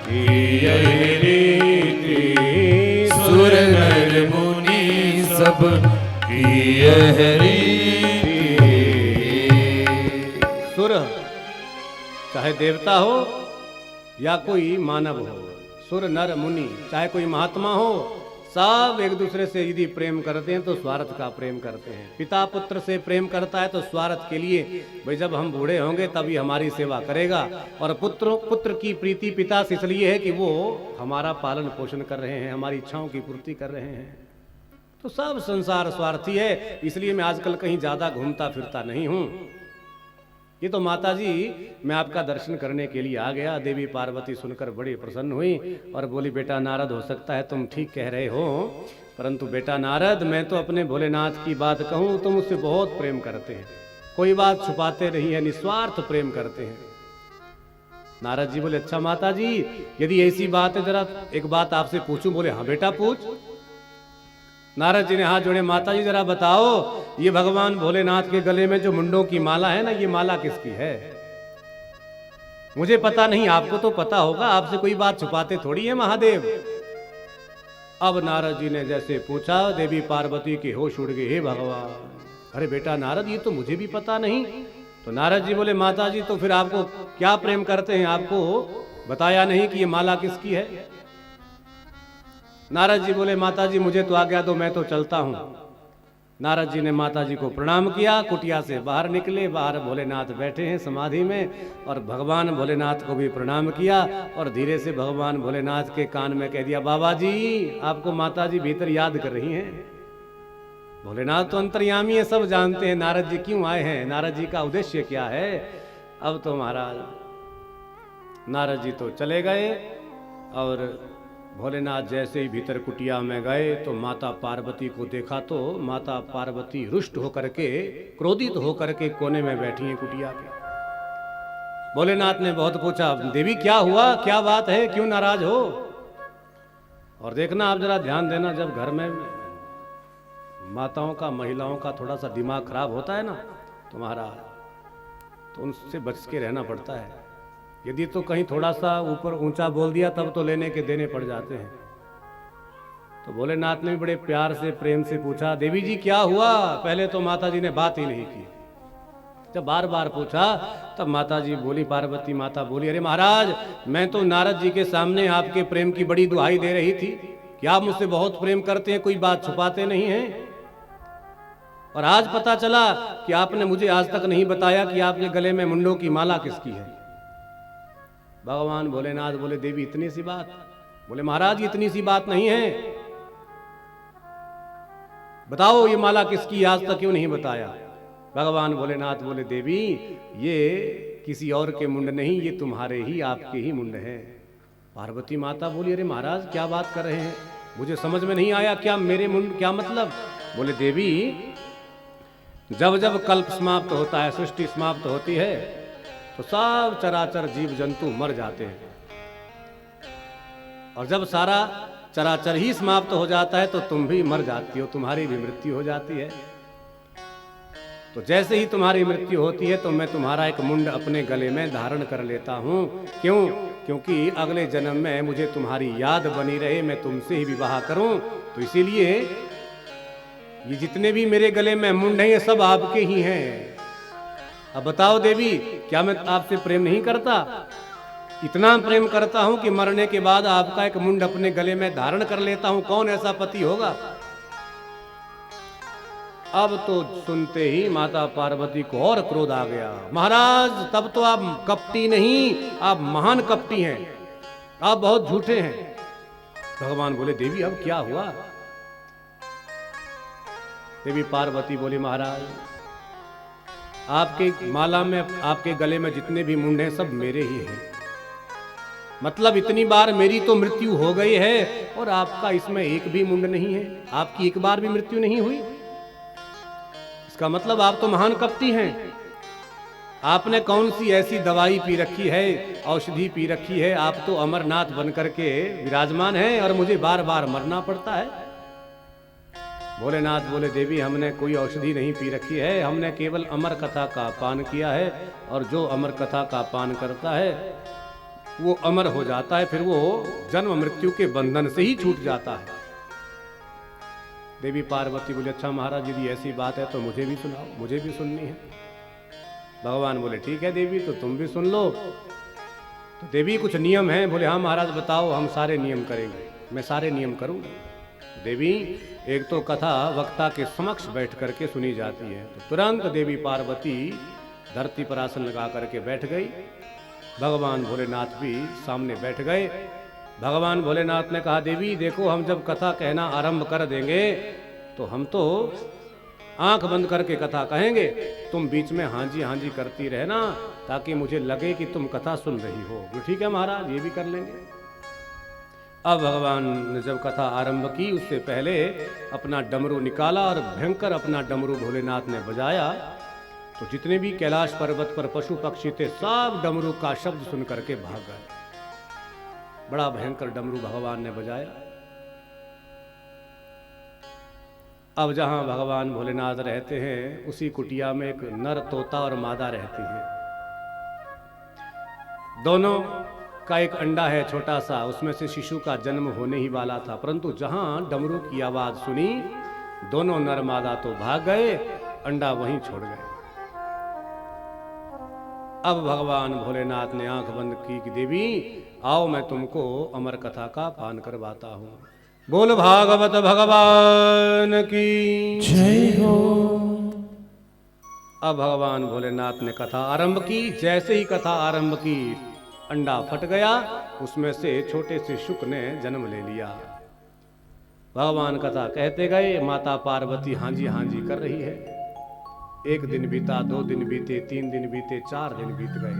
की यही रीति, सुर नर मुनि सब की यही रीति। सुर चाहे देवता हो या कोई मानव हो, सुर नर मुनि चाहे कोई महात्मा हो, सब एक दूसरे से यदि प्रेम करते हैं तो स्वार्थ का प्रेम करते हैं। पिता पुत्र से प्रेम करता है तो स्वार्थ के लिए, भाई जब हम बूढ़े होंगे तभी हमारी सेवा करेगा। और पुत्र की प्रीति पिता से इसलिए है कि वो हमारा पालन पोषण कर रहे हैं, हमारी इच्छाओं की पूर्ति कर रहे हैं। तो सब संसार स्वार्थी है, इसलिए मैं आजकल कहीं ज्यादा घूमता फिरता नहीं हूं। ये तो माता जी मैं आपका दर्शन करने के लिए आ गया। देवी पार्वती सुनकर बड़ी प्रसन्न हुई और बोली, बेटा नारद, हो सकता है तुम ठीक कह रहे हो, परंतु बेटा नारद, मैं तो अपने भोलेनाथ की बात कहूँ तो मुझसे बहुत प्रेम करते हैं, कोई बात छुपाते नहीं है, निस्वार्थ प्रेम करते हैं। नारद जी बोले अच्छा माता जी, यदि ऐसी बात है जरा एक बात आपसे पूछूं। बोले हाँ बेटा पूछ। नारद जी ने हाथ जोड़े, माता जी जरा बताओ, ये भगवान भोलेनाथ के गले में जो मुंडों की माला है ना, ये माला किसकी है? मुझे पता नहीं, आपको तो पता होगा, आपसे कोई बात छुपाते थोड़ी है महादेव। अब नारद जी ने जैसे पूछा, देवी पार्वती के होश उड़ गए। हे भगवान, अरे बेटा नारद, ये तो मुझे भी पता नहीं। तो नारद जी बोले माता जी, तो फिर आपको क्या प्रेम करते हैं? आपको बताया नहीं कि ये माला किसकी है? नारद जी बोले माता जी मुझे तो आज्ञा दो, मैं तो चलता हूं। नारद जी ने माता जी को प्रणाम किया, कुटिया से बाहर निकले। बाहर भोलेनाथ बैठे हैं समाधि में, और भगवान भोलेनाथ को भी प्रणाम किया और धीरे से भगवान भोलेनाथ के कान में कह दिया, बाबा जी आपको माता जी भीतर याद कर रही हैं। भोलेनाथ तो अंतर्यामी है, सब जानते हैं नारद जी क्यों आए हैं, नारद जी का उद्देश्य क्या है। अब तो महाराज नारद जी तो चले गए, और भोलेनाथ जैसे ही भीतर कुटिया में गए तो माता पार्वती को देखा तो माता पार्वती रुष्ट होकर के, क्रोधित होकर के कोने में बैठी हैं कुटिया के। भोलेनाथ ने बहुत पूछा, देवी क्या हुआ, क्या बात है, क्यों नाराज हो? और देखना आप जरा ध्यान देना, जब घर में माताओं का, महिलाओं का थोड़ा सा दिमाग खराब होता है ना, तो महाराज तो उनसे बच के रहना पड़ता है। यदि तो कहीं थोड़ा सा ऊपर ऊंचा बोल दिया तब तो लेने के देने पड़ जाते हैं। तो भोलेनाथ ने भी बड़े प्यार से, प्रेम से पूछा, देवी जी क्या हुआ? पहले तो माता जी ने बात ही नहीं की। जब बार बार पूछा तब माता जी बोली, पार्वती माता बोली, अरे महाराज मैं तो नारद जी के सामने आपके प्रेम की बड़ी दुहाई दे रही थी कि आप मुझसे बहुत प्रेम करते हैं, कोई बात छुपाते नहीं हैं। और आज पता चला कि आपने मुझे आज तक नहीं बताया कि आपके गले में मुंडों की माला किसकी है। भगवान भोलेनाथ बोले, देवी इतनी सी बात? बोले महाराज इतनी सी बात नहीं है, बताओ ये माला किसकी, आज तक क्यों नहीं बताया? भगवान भोलेनाथ बोले, देवी ये किसी और के मुंड नहीं, ये तुम्हारे ही, आपके ही मुंड हैं। पार्वती माता बोली, अरे महाराज क्या बात कर रहे हैं, मुझे समझ में नहीं आया, क्या मेरे मुंड, क्या मतलब? बोले देवी जब जब कल्प समाप्त होता है, सृष्टि समाप्त होती है, तो सब चराचर जीव जंतु मर जाते हैं, और जब सारा चराचर ही समाप्त हो जाता है तो तुम भी मर जाती हो, तुम्हारी भी मृत्यु हो जाती है। तो जैसे ही तुम्हारी मृत्यु होती है तो मैं तुम्हारा एक मुंड अपने गले में धारण कर लेता हूं। क्यों? क्योंकि अगले जन्म में मुझे तुम्हारी याद बनी रहे, मैं तुमसे ही विवाह करूं। तो इसीलिए ये जितने भी मेरे गले में मुंड हैं ये सब आपके ही हैं। अब बताओ देवी, क्या मैं आपसे प्रेम नहीं करता? इतना प्रेम करता हूं कि मरने के बाद आपका एक मुंड अपने गले में धारण कर लेता हूं। कौन ऐसा पति होगा? अब तो सुनते ही माता पार्वती को और क्रोध आ गया। महाराज तब तो आप कपटी नहीं, आप महान कपटी हैं, आप बहुत झूठे हैं। भगवान बोले, देवी अब क्या हुआ? देवी पार्वती बोली, महाराज आपके माला में, आपके गले में जितने भी मुंड हैं सब मेरे ही हैं। मतलब इतनी बार मेरी तो मृत्यु हो गई है और आपका इसमें एक भी मुंड नहीं है, आपकी एक बार भी मृत्यु नहीं हुई। इसका मतलब आप तो महान कपटी हैं। आपने कौन सी ऐसी दवाई पी रखी है, औषधि पी रखी है, आप तो अमरनाथ बनकर के विराजमान हैं और मुझे बार बार मरना पड़ता है। भोलेनाथ बोले, देवी हमने कोई औषधि नहीं पी रखी है, हमने केवल अमर कथा का पान किया है, और जो अमर कथा का पान करता है वो अमर हो जाता है, फिर वो जन्म मृत्यु के बंधन से ही छूट जाता है। देवी पार्वती बोले, अच्छा महाराज यदि ऐसी बात है तो मुझे भी सुनाओ, मुझे भी सुननी है। भगवान बोले, ठीक है देवी, तो तुम भी सुन लो। तो देवी कुछ नियम हैं? बोले हाँ महाराज बताओ, हम सारे नियम करेंगे, मैं सारे नियम करूंगा। देवी एक तो कथा वक्ता के समक्ष बैठ करके सुनी जाती है। तो तुरंत देवी पार्वती धरती पर आसन लगा करके बैठ गई। भगवान भोलेनाथ भी सामने बैठ गए। भगवान भोलेनाथ ने कहा, देवी देखो हम जब कथा कहना आरंभ कर देंगे तो हम तो आंख बंद करके कथा कहेंगे, तुम बीच में हाँ जी करती रहना ताकि मुझे लगे कि तुम कथा सुन रही हो। ठीक है महाराज, ये भी कर लेंगे। अब भगवान ने जब कथा आरंभ की उससे पहले अपना डमरू निकाला और भयंकर अपना डमरू भोलेनाथ ने बजाया। तो जितने भी कैलाश पर्वत पर पशु पक्षी थे सब डमरू का शब्द सुन करके भाग गए। बड़ा भयंकर डमरू भगवान ने बजाया। अब जहां भगवान भोलेनाथ रहते हैं उसी कुटिया में एक नर तोता और मादा रहती है। दोनों का एक अंडा है छोटा सा, उसमें से शिशु का जन्म होने ही वाला था, परंतु जहां डमरू की आवाज सुनी दोनों नर मादा तो भाग गए, अंडा वहीं छोड़ गए। अब भगवान भोलेनाथ ने आंख बंद की कि देवी आओ मैं तुमको अमर कथा का पान करवाता हूं। बोल भागवत भगवान की जय हो। अब भगवान भोलेनाथ ने कथा आरंभ की। जैसे ही कथा आरंभ की अंडा फट गया, उसमें से छोटे से शुक ने जन्म ले लिया। भगवान कथा कहते गए, माता पार्वती हांजी हांजी कर रही है। एक दिन बीता, 2 दिन बीते, 3 दिन बीते, 4 दिन बीत गए।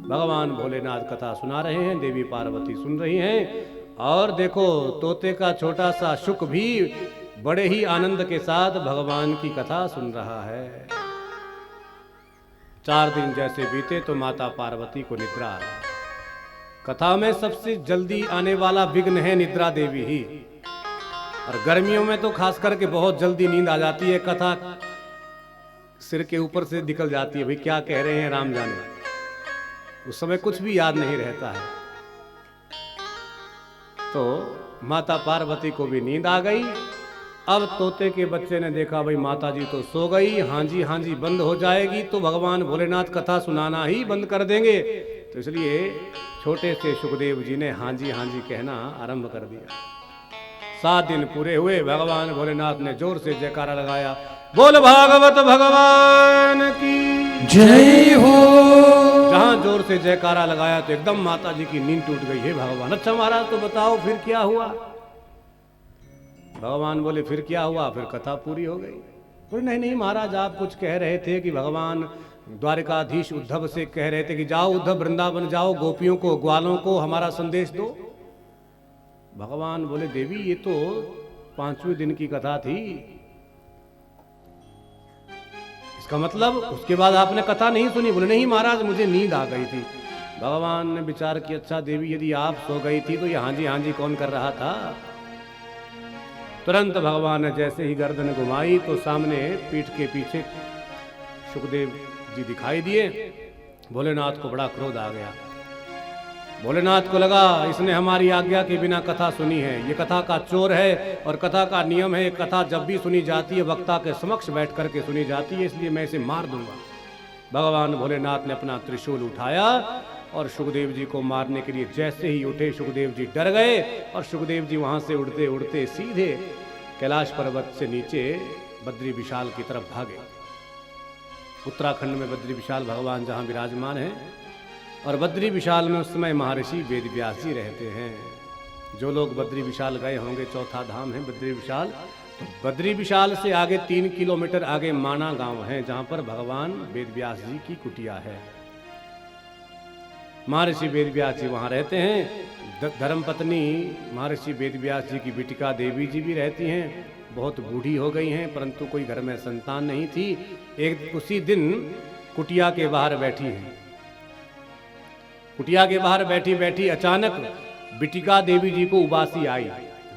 भगवान भोलेनाथ कथा सुना रहे हैं, देवी पार्वती सुन रही हैं। और देखो तोते का छोटा सा शुक भी बड़े ही आनंद के साथ भगवान की कथा सुन रहा है। 4 दिन जैसे बीते तो माता पार्वती को निद्रा आ गई। कथा में सबसे जल्दी आने वाला विघ्न है निद्रा देवी ही। और गर्मियों में तो खास करके बहुत जल्दी नींद आ जाती है, कथा सिर के ऊपर से निकल जाती है। भाई क्या कह रहे हैं राम जाने, उस समय कुछ भी याद नहीं रहता है। तो माता पार्वती को भी नींद आ गई। अब तोते के बच्चे ने देखा भाई माता जी तो सो गई, हांजी हांजी बंद हो जाएगी तो भगवान भोलेनाथ कथा सुनाना ही बंद कर देंगे। तो इसलिए छोटे से सुखदेव जी ने हांजी हांजी कहना आरंभ कर दिया। 7 दिन पूरे हुए, भगवान भोलेनाथ ने जोर से जयकारा लगाया, बोल भागवत भगवान की जय हो। जहां जोर से जयकारा लगाया तो एकदम माता जी की नींद टूट गई है। भगवान अच्छा महाराज तो बताओ फिर क्या हुआ। भगवान बोले फिर क्या हुआ, फिर कथा पूरी हो गई। बोले नहीं नहीं महाराज, आप कुछ कह रहे थे कि भगवान द्वारिकाधीश उद्धव से कह रहे थे कि जाओ उद्धव वृंदावन जाओ, गोपियों को ग्वालों को हमारा संदेश दो। भगवान बोले देवी ये तो 5वें दिन की कथा थी, इसका मतलब उसके बाद आपने कथा नहीं सुनी। बोले नहीं महाराज मुझे नींद आ गई थी। भगवान ने विचार किया अच्छा देवी यदि आप सो गई थी तो ये हांजी हांजी कौन कर रहा था। तुरंत भगवान ने जैसे ही गर्दन घुमाई तो सामने पीठ के पीछे सुखदेव जी दिखाई दिए। भोलेनाथ को बड़ा क्रोध आ गया। भोलेनाथ को लगा इसने हमारी आज्ञा के बिना कथा सुनी है, ये कथा का चोर है। और कथा का नियम है कथा जब भी सुनी जाती है वक्ता के समक्ष बैठ करके सुनी जाती है, इसलिए मैं इसे मार दूंगा। भगवान भोलेनाथ ने अपना त्रिशूल उठाया और सुखदेव जी को मारने के लिए जैसे ही उठे सुखदेव जी डर गए और सुखदेव जी वहां से उड़ते उड़ते सीधे कैलाश पर्वत से नीचे बद्री विशाल की तरफ भागे। उत्तराखंड में बद्री विशाल भगवान जहां विराजमान है और बद्री विशाल में उस समय महर्षि वेदव्यास जी रहते हैं। जो लोग बद्री विशाल गए होंगे, चौथा धाम है बद्री विशाल। तो बद्री विशाल से आगे 3 किलोमीटर आगे माना गांव है जहां पर भगवान वेदव्यास जी की कुटिया है। महर्षि वेदव्यास जी वहां रहते हैं। धर्मपत्नी महर्षि वेदव्यास जी की बिटिका देवी जी भी रहती हैं। बहुत बूढ़ी हो गई हैं परंतु कोई घर में संतान नहीं थी। एक उसी दिन कुटिया के बाहर बैठी हैं। कुटिया के बाहर बैठी बैठी अचानक बिटिका देवी जी को उबासी आई।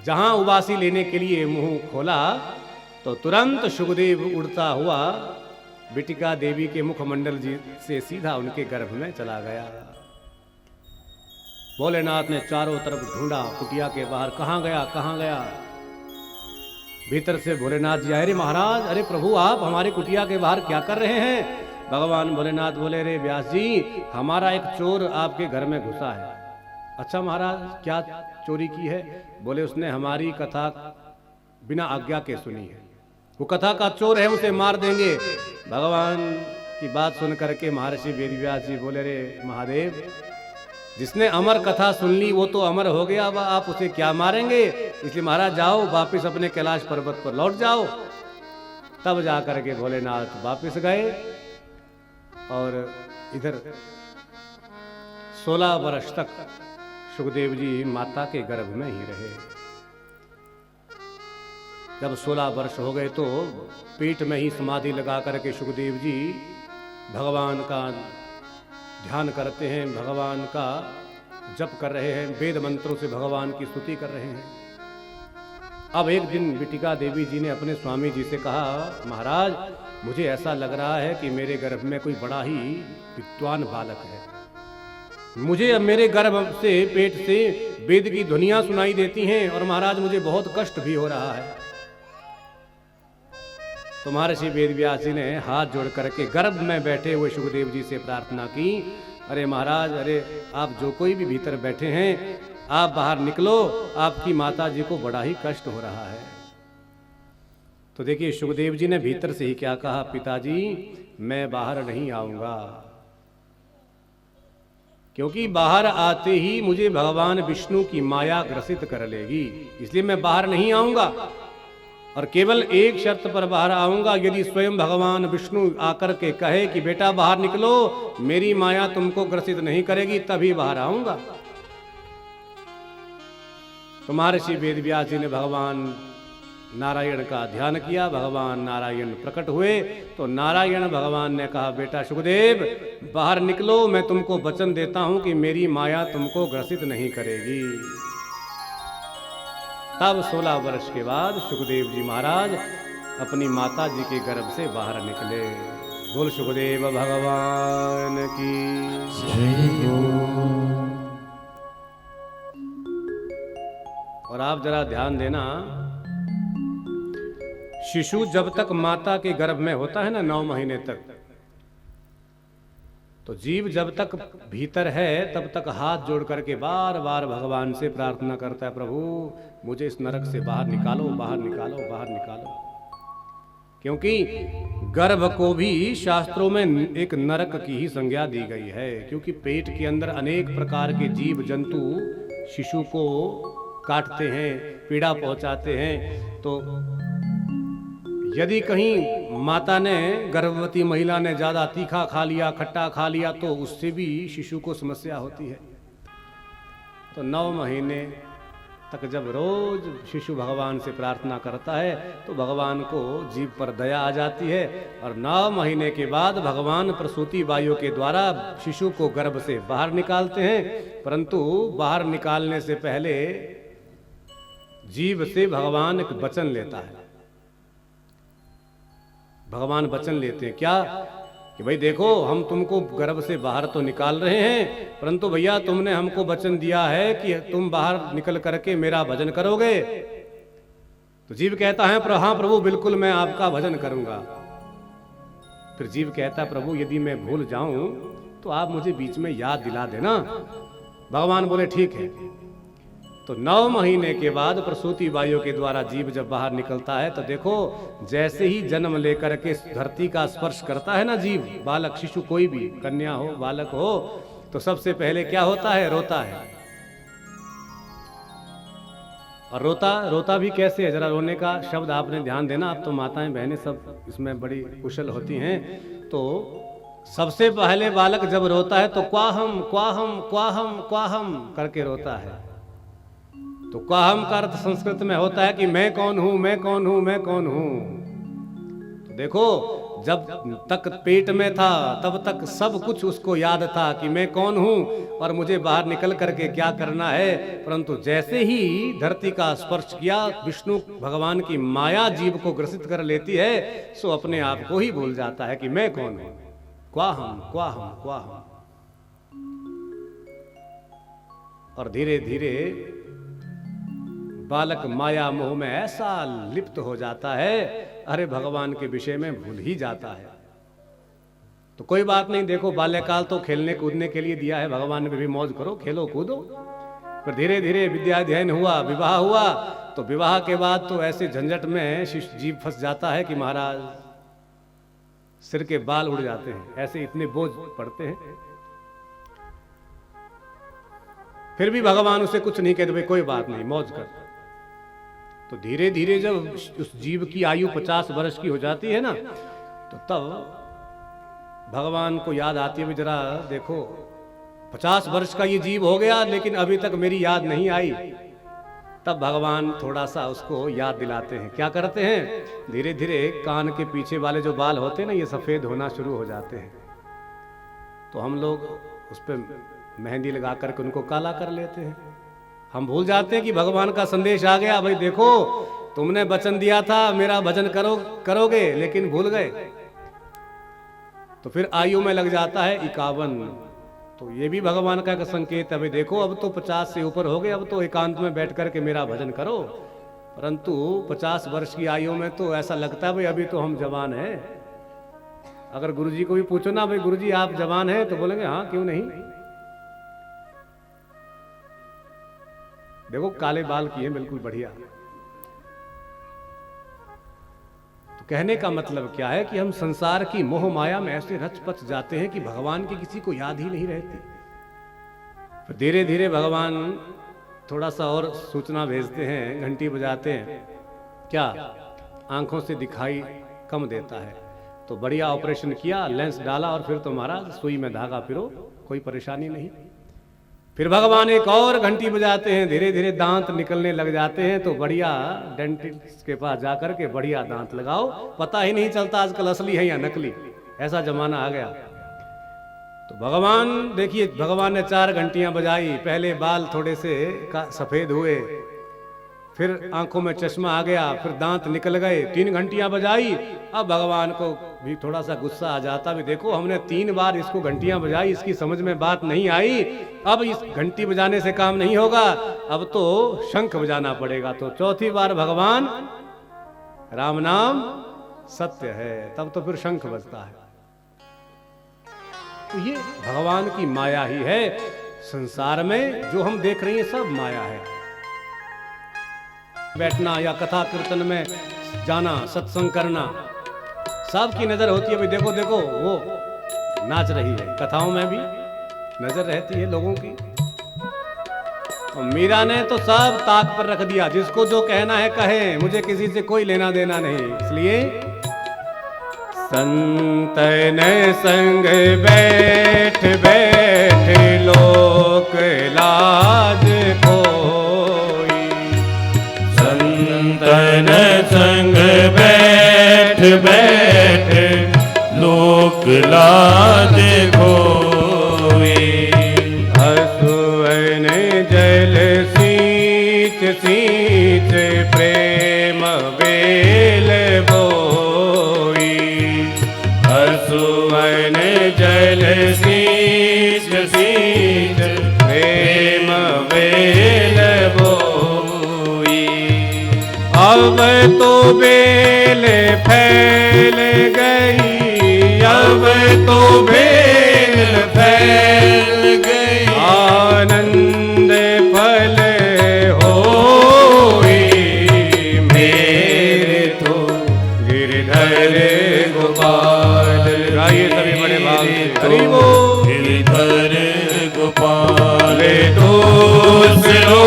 जहां उबासी लेने के लिए मुंह खोला तो तुरंत सुखदेव उड़ता हुआ बिटिका देवी के मुखमंडल जी से सीधा उनके गर्भ में चला गया। भोलेनाथ ने चारों तरफ ढूंढा, कुटिया के बाहर कहां गया कहां गया। भीतर से भोलेनाथ जी आए, अरे महाराज, अरे प्रभु आप हमारे कुटिया के बाहर क्या कर रहे हैं। भगवान भोलेनाथ बोले, रे व्यास जी हमारा एक चोर आपके घर में घुसा है। अच्छा महाराज क्या चोरी की है। बोले उसने हमारी कथा बिना आज्ञा के सुनी है, वो कथा का चोर है, उसे मार देंगे। भगवान की बात सुन करके महर्षि वेदव्यास जी बोले, रे महादेव जिसने अमर कथा सुन ली वो तो अमर हो गया, अब आप उसे क्या मारेंगे। इसलिए महाराज जाओ वापिस अपने कैलाश पर्वत पर लौट जाओ। तब जाकर के भोलेनाथ वापिस गए और इधर 16 वर्ष तक सुखदेव जी माता के गर्भ में ही रहे। जब 16 वर्ष हो गए तो पेट में ही समाधि लगा करके सुखदेव जी भगवान का ध्यान करते हैं, भगवान का जप कर रहे हैं, वेद मंत्रों से भगवान की स्तुति कर रहे हैं। अब एक दिन बिटिका देवी जी ने अपने स्वामी जी से कहा, महाराज मुझे ऐसा लग रहा है कि मेरे गर्भ में कोई बड़ा ही विद्वान बालक है। मुझे अब मेरे गर्भ से, पेट से वेद की ध्वनियां सुनाई देती हैं और महाराज मुझे बहुत कष्ट भी हो रहा है। तो महर्षि वेदव्यास जी ने हाथ जोड़ करके गर्भ में बैठे हुए सुखदेव जी से प्रार्थना की, अरे महाराज, अरे आप जो कोई भी भीतर बैठे हैं, आप बाहर निकलो, आपकी माता जी को बड़ा ही कष्ट हो रहा है। तो देखिए सुखदेव जी ने भीतर से ही क्या कहा, पिताजी मैं बाहर नहीं आऊंगा, क्योंकि बाहर आते ही मुझे भगवान विष्णु की माया ग्रसित कर लेगी, इसलिए मैं बाहर नहीं आऊंगा। और केवल एक शर्त पर बाहर आऊंगा, यदि स्वयं भगवान विष्णु आकर के कहे कि बेटा बाहर निकलो, मेरी माया तुमको ग्रसित नहीं करेगी, तभी बाहर आऊंगा। तो महर्षि वेदव्यास जी ने भगवान नारायण का ध्यान किया, भगवान नारायण प्रकट हुए। तो नारायण भगवान ने कहा, बेटा सुखदेव बाहर निकलो, मैं तुमको वचन देता हूं कि मेरी माया तुमको ग्रसित नहीं करेगी। तब 16 वर्ष के बाद सुखदेव जी महाराज अपनी माता जी के गर्भ से बाहर निकले। बोल सुखदेव भगवान की जय हो। और आप जरा ध्यान देना, शिशु जब तक माता के गर्भ में होता है ना 9 महीने तक, तो जीव जब तक भीतर है तब तक हाथ जोड़ करके बार बार भगवान से प्रार्थना करता है, प्रभु मुझे इस नरक से बाहर निकालो, बाहर निकालो, बाहर निकालो। क्योंकि गर्भ को भी शास्त्रों में एक नरक की ही संज्ञा दी गई है, क्योंकि पेट के अंदर अनेक प्रकार के जीव जंतु शिशु को काटते हैं, पीड़ा पहुंचाते हैं। तो यदि कहीं माता ने, गर्भवती महिला ने ज्यादा तीखा खा लिया, खट्टा खा लिया, तो उससे भी शिशु को समस्या होती है। तो 9 महीने तक जब रोज शिशु भगवान से प्रार्थना करता है तो भगवान को जीव पर दया आ जाती है, और 9 महीने के बाद भगवान प्रसूति वायु के द्वारा शिशु को गर्भ से बाहर निकालते हैं। परंतु बाहर निकालने से पहले जीव से भगवान एक वचन लेता है। भगवान वचन लेते हैं क्या, कि भाई देखो हम तुमको गर्भ से बाहर तो निकाल रहे हैं, परंतु भैया तुमने हमको वचन दिया है कि तुम बाहर निकल करके मेरा भजन करोगे। तो जीव कहता है हाँ प्रभु बिल्कुल मैं आपका भजन करूंगा। फिर जीव कहता है प्रभु यदि मैं भूल जाऊं तो आप मुझे बीच में याद दिला देना। भगवान बोले ठीक है। तो 9 महीने के बाद प्रसूति वायु के द्वारा जीव जब बाहर निकलता है तो देखो जैसे ही जन्म लेकर के धरती का स्पर्श करता है ना जीव, बालक शिशु कोई भी, कन्या हो बालक हो, तो सबसे पहले क्या होता है, रोता है। और रोता भी कैसे है, जरा रोने का शब्द आपने ध्यान देना। आप तो माताएं बहनें सब इसमें बड़ी कुशल होती हैं। तो सबसे पहले बालक जब रोता है तो क्वाहम क्वाहम क्वाहम क्वाहम करके रोता है। तो क्वाहम का अर्थ संस्कृत में होता है कि मैं कौन हूं, मैं कौन हूं, मैं कौन हूं। तो देखो जब तक पेट में था तब तक सब कुछ उसको याद था कि मैं कौन हूं और मुझे बाहर निकल करके क्या करना है। परंतु जैसे ही धरती का स्पर्श किया, विष्णु भगवान की माया जीव को ग्रसित कर लेती है, सो अपने आप को ही भूल जाता है कि मैं कौन हूं। क्वाहम क्वाहम क्वाहम। और धीरे धीरे बालक माया मोह में ऐसा लिप्त हो जाता है, अरे भगवान के विषय में भूल ही जाता है। तो कोई बात नहीं, देखो बाल्यकाल तो खेलने कूदने के लिए दिया है भगवान ने, भी मौज करो, खेलो कूदो। फिर धीरे धीरे विद्या अध्ययन हुआ, विवाह हुआ। तो विवाह के बाद तो ऐसे झंझट में शिष्य जीव फंस जाता है कि महाराज सिर के बाल उड़ जाते हैं, ऐसे इतने बोझ पड़ते हैं। फिर भी भगवान उसे कुछ नहीं कहते, भाई कोई बात नहीं, मौज कर। तो धीरे धीरे जब उस जीव की आयु 50 वर्ष की हो जाती है ना, तो तब भगवान को याद आती है, जरा देखो 50 वर्ष का ये जीव हो गया लेकिन अभी तक मेरी याद नहीं आई। तब भगवान थोड़ा सा उसको याद दिलाते हैं। क्या करते हैं, धीरे धीरे कान के पीछे वाले जो बाल होते हैं ना, ये सफेद होना शुरू हो जाते हैं। तो हम लोग उस पर मेहंदी लगा करके उनको काला कर लेते हैं। हम भूल जाते हैं कि भगवान का संदेश आ गया, भाई देखो तुमने वचन दिया था मेरा भजन करोगे, लेकिन भूल गए। तो फिर आयु में लग जाता है 51। तो ये भी भगवान का एक संकेत है, भाई देखो अब तो 50 से ऊपर हो गए, अब तो एकांत में बैठ करके मेरा भजन करो। परंतु 50 वर्ष की आयु में तो ऐसा लगता है भाई अभी तो हम जवान हैं। अगर गुरुजी को भी पूछो ना, भाई गुरुजी आप जवान हैं, तो बोलेंगे हाँ क्यों नहीं। देखो काले बाल किए बिल्कुल बढ़िया। तो कहने का मतलब क्या है कि हम संसार की मोह माया में ऐसे रच पच जाते हैं कि भगवान की किसी को याद ही नहीं रहती। फिर धीरे धीरे भगवान थोड़ा सा और सूचना भेजते हैं, घंटी बजाते हैं, क्या आंखों से दिखाई कम देता है। तो बढ़िया ऑपरेशन किया, लेंस डाला और फिर तो महाराज सुई में धागा पिरो, कोई परेशानी नहीं। फिर भगवान एक और घंटी बजाते हैं, धीरे धीरे दांत निकलने लग जाते हैं। तो बढ़िया डेंटिस्ट के पास जाकर के बढ़िया दांत लगाओ, पता ही नहीं चलता आजकल असली है या नकली, ऐसा जमाना आ गया। तो भगवान देखिए, भगवान ने 4 घंटियां बजाई। पहले बाल थोड़े से सफेद हुए, फिर आंखों में चश्मा आ गया, फिर दांत निकल गए। 3 घंटियां बजाई। अब भगवान को भी थोड़ा सा गुस्सा आ जाता, भी देखो हमने 3 बार इसको घंटियां बजाई, इसकी समझ में बात नहीं आई, अब इस घंटी बजाने से काम नहीं होगा, अब तो शंख बजाना पड़ेगा। तो 4थी बार भगवान राम नाम सत्य है, तब तो फिर शंख बजता है। तो ये भगवान की माया ही है। संसार में जो हम देख रहे हैं सब माया है। बैठना या कथा कीर्तन में जाना, सत्संग करना, सबकी नजर होती है, भाई देखो देखो वो नाच रही है। कथाओं में भी नजर रहती है लोगों की। और मीरा ने तो सब ताक पर रख दिया, जिसको जो कहना है कहे, मुझे किसी से कोई लेना देना नहीं। इसलिए संतन संग बैठ बैठ लोक लाज कोई, संतन संग बैठ बैठ लोक लाज कोई, हसुअन जल सींच सींच प्रेम बेल बोई, हसुअन जल सींच सींच प्रेम बेल बोई, अब तो बेल फैल गई, अब तो बेल फैल गई, आनंद फल होई मेरे तो गिरधर गोपाल। गाइए सभी बड़े भाव से, तो हरि बोल। गिरधर गोपाल दूसरो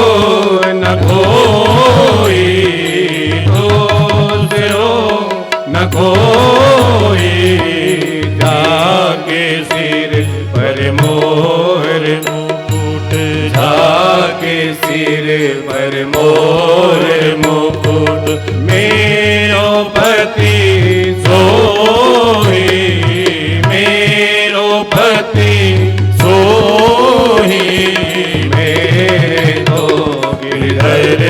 न कोई, दूसरो न कोई, जाके सिर पर मोर मुकुट, जाके सिर पर मोर मुकुट, मेरो पति सोई, मेरो पति सोई, मेरे तो गिरधर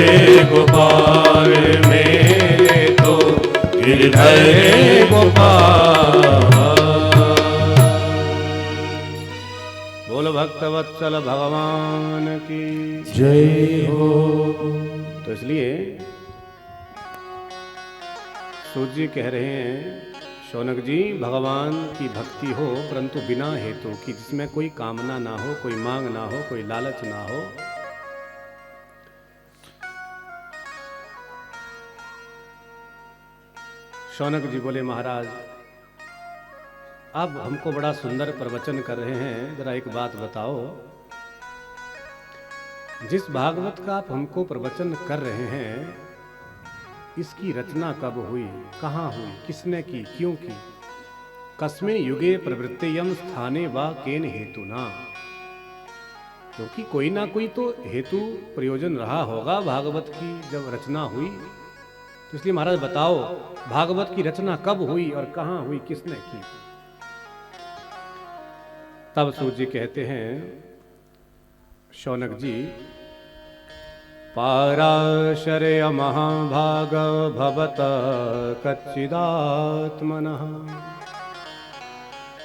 गोपाल, मेरे तो गिरधर गोपाल। बोल भक्त वत्सल भगवान की जय हो। तो इसलिए सूत जी कह रहे हैं, शौनक जी भगवान की भक्ति हो परंतु बिना हेतु की, जिसमें कोई कामना ना हो, कोई मांग ना हो, कोई लालच ना हो। शौनक जी बोले महाराज अब हमको बड़ा सुंदर प्रवचन कर रहे हैं, जरा एक बात बताओ, जिस भागवत का आप हमको प्रवचन कर रहे हैं इसकी रचना कब हुई, कहाँ हुई, किसने की, क्यों की, कस्मिन् युगे प्रवृत्तियम स्थाने वा केन हेतुना। क्योंकि कोई ना कोई तो हेतु प्रयोजन रहा होगा भागवत की जब रचना हुई। तो इसलिए महाराज बताओ भागवत की रचना कब हुई और कहाँ हुई, किसने की। तब सूत जी कहते हैं, शौनक जी, पाराशर्य महाभाग भवत कच्चिदात्मनः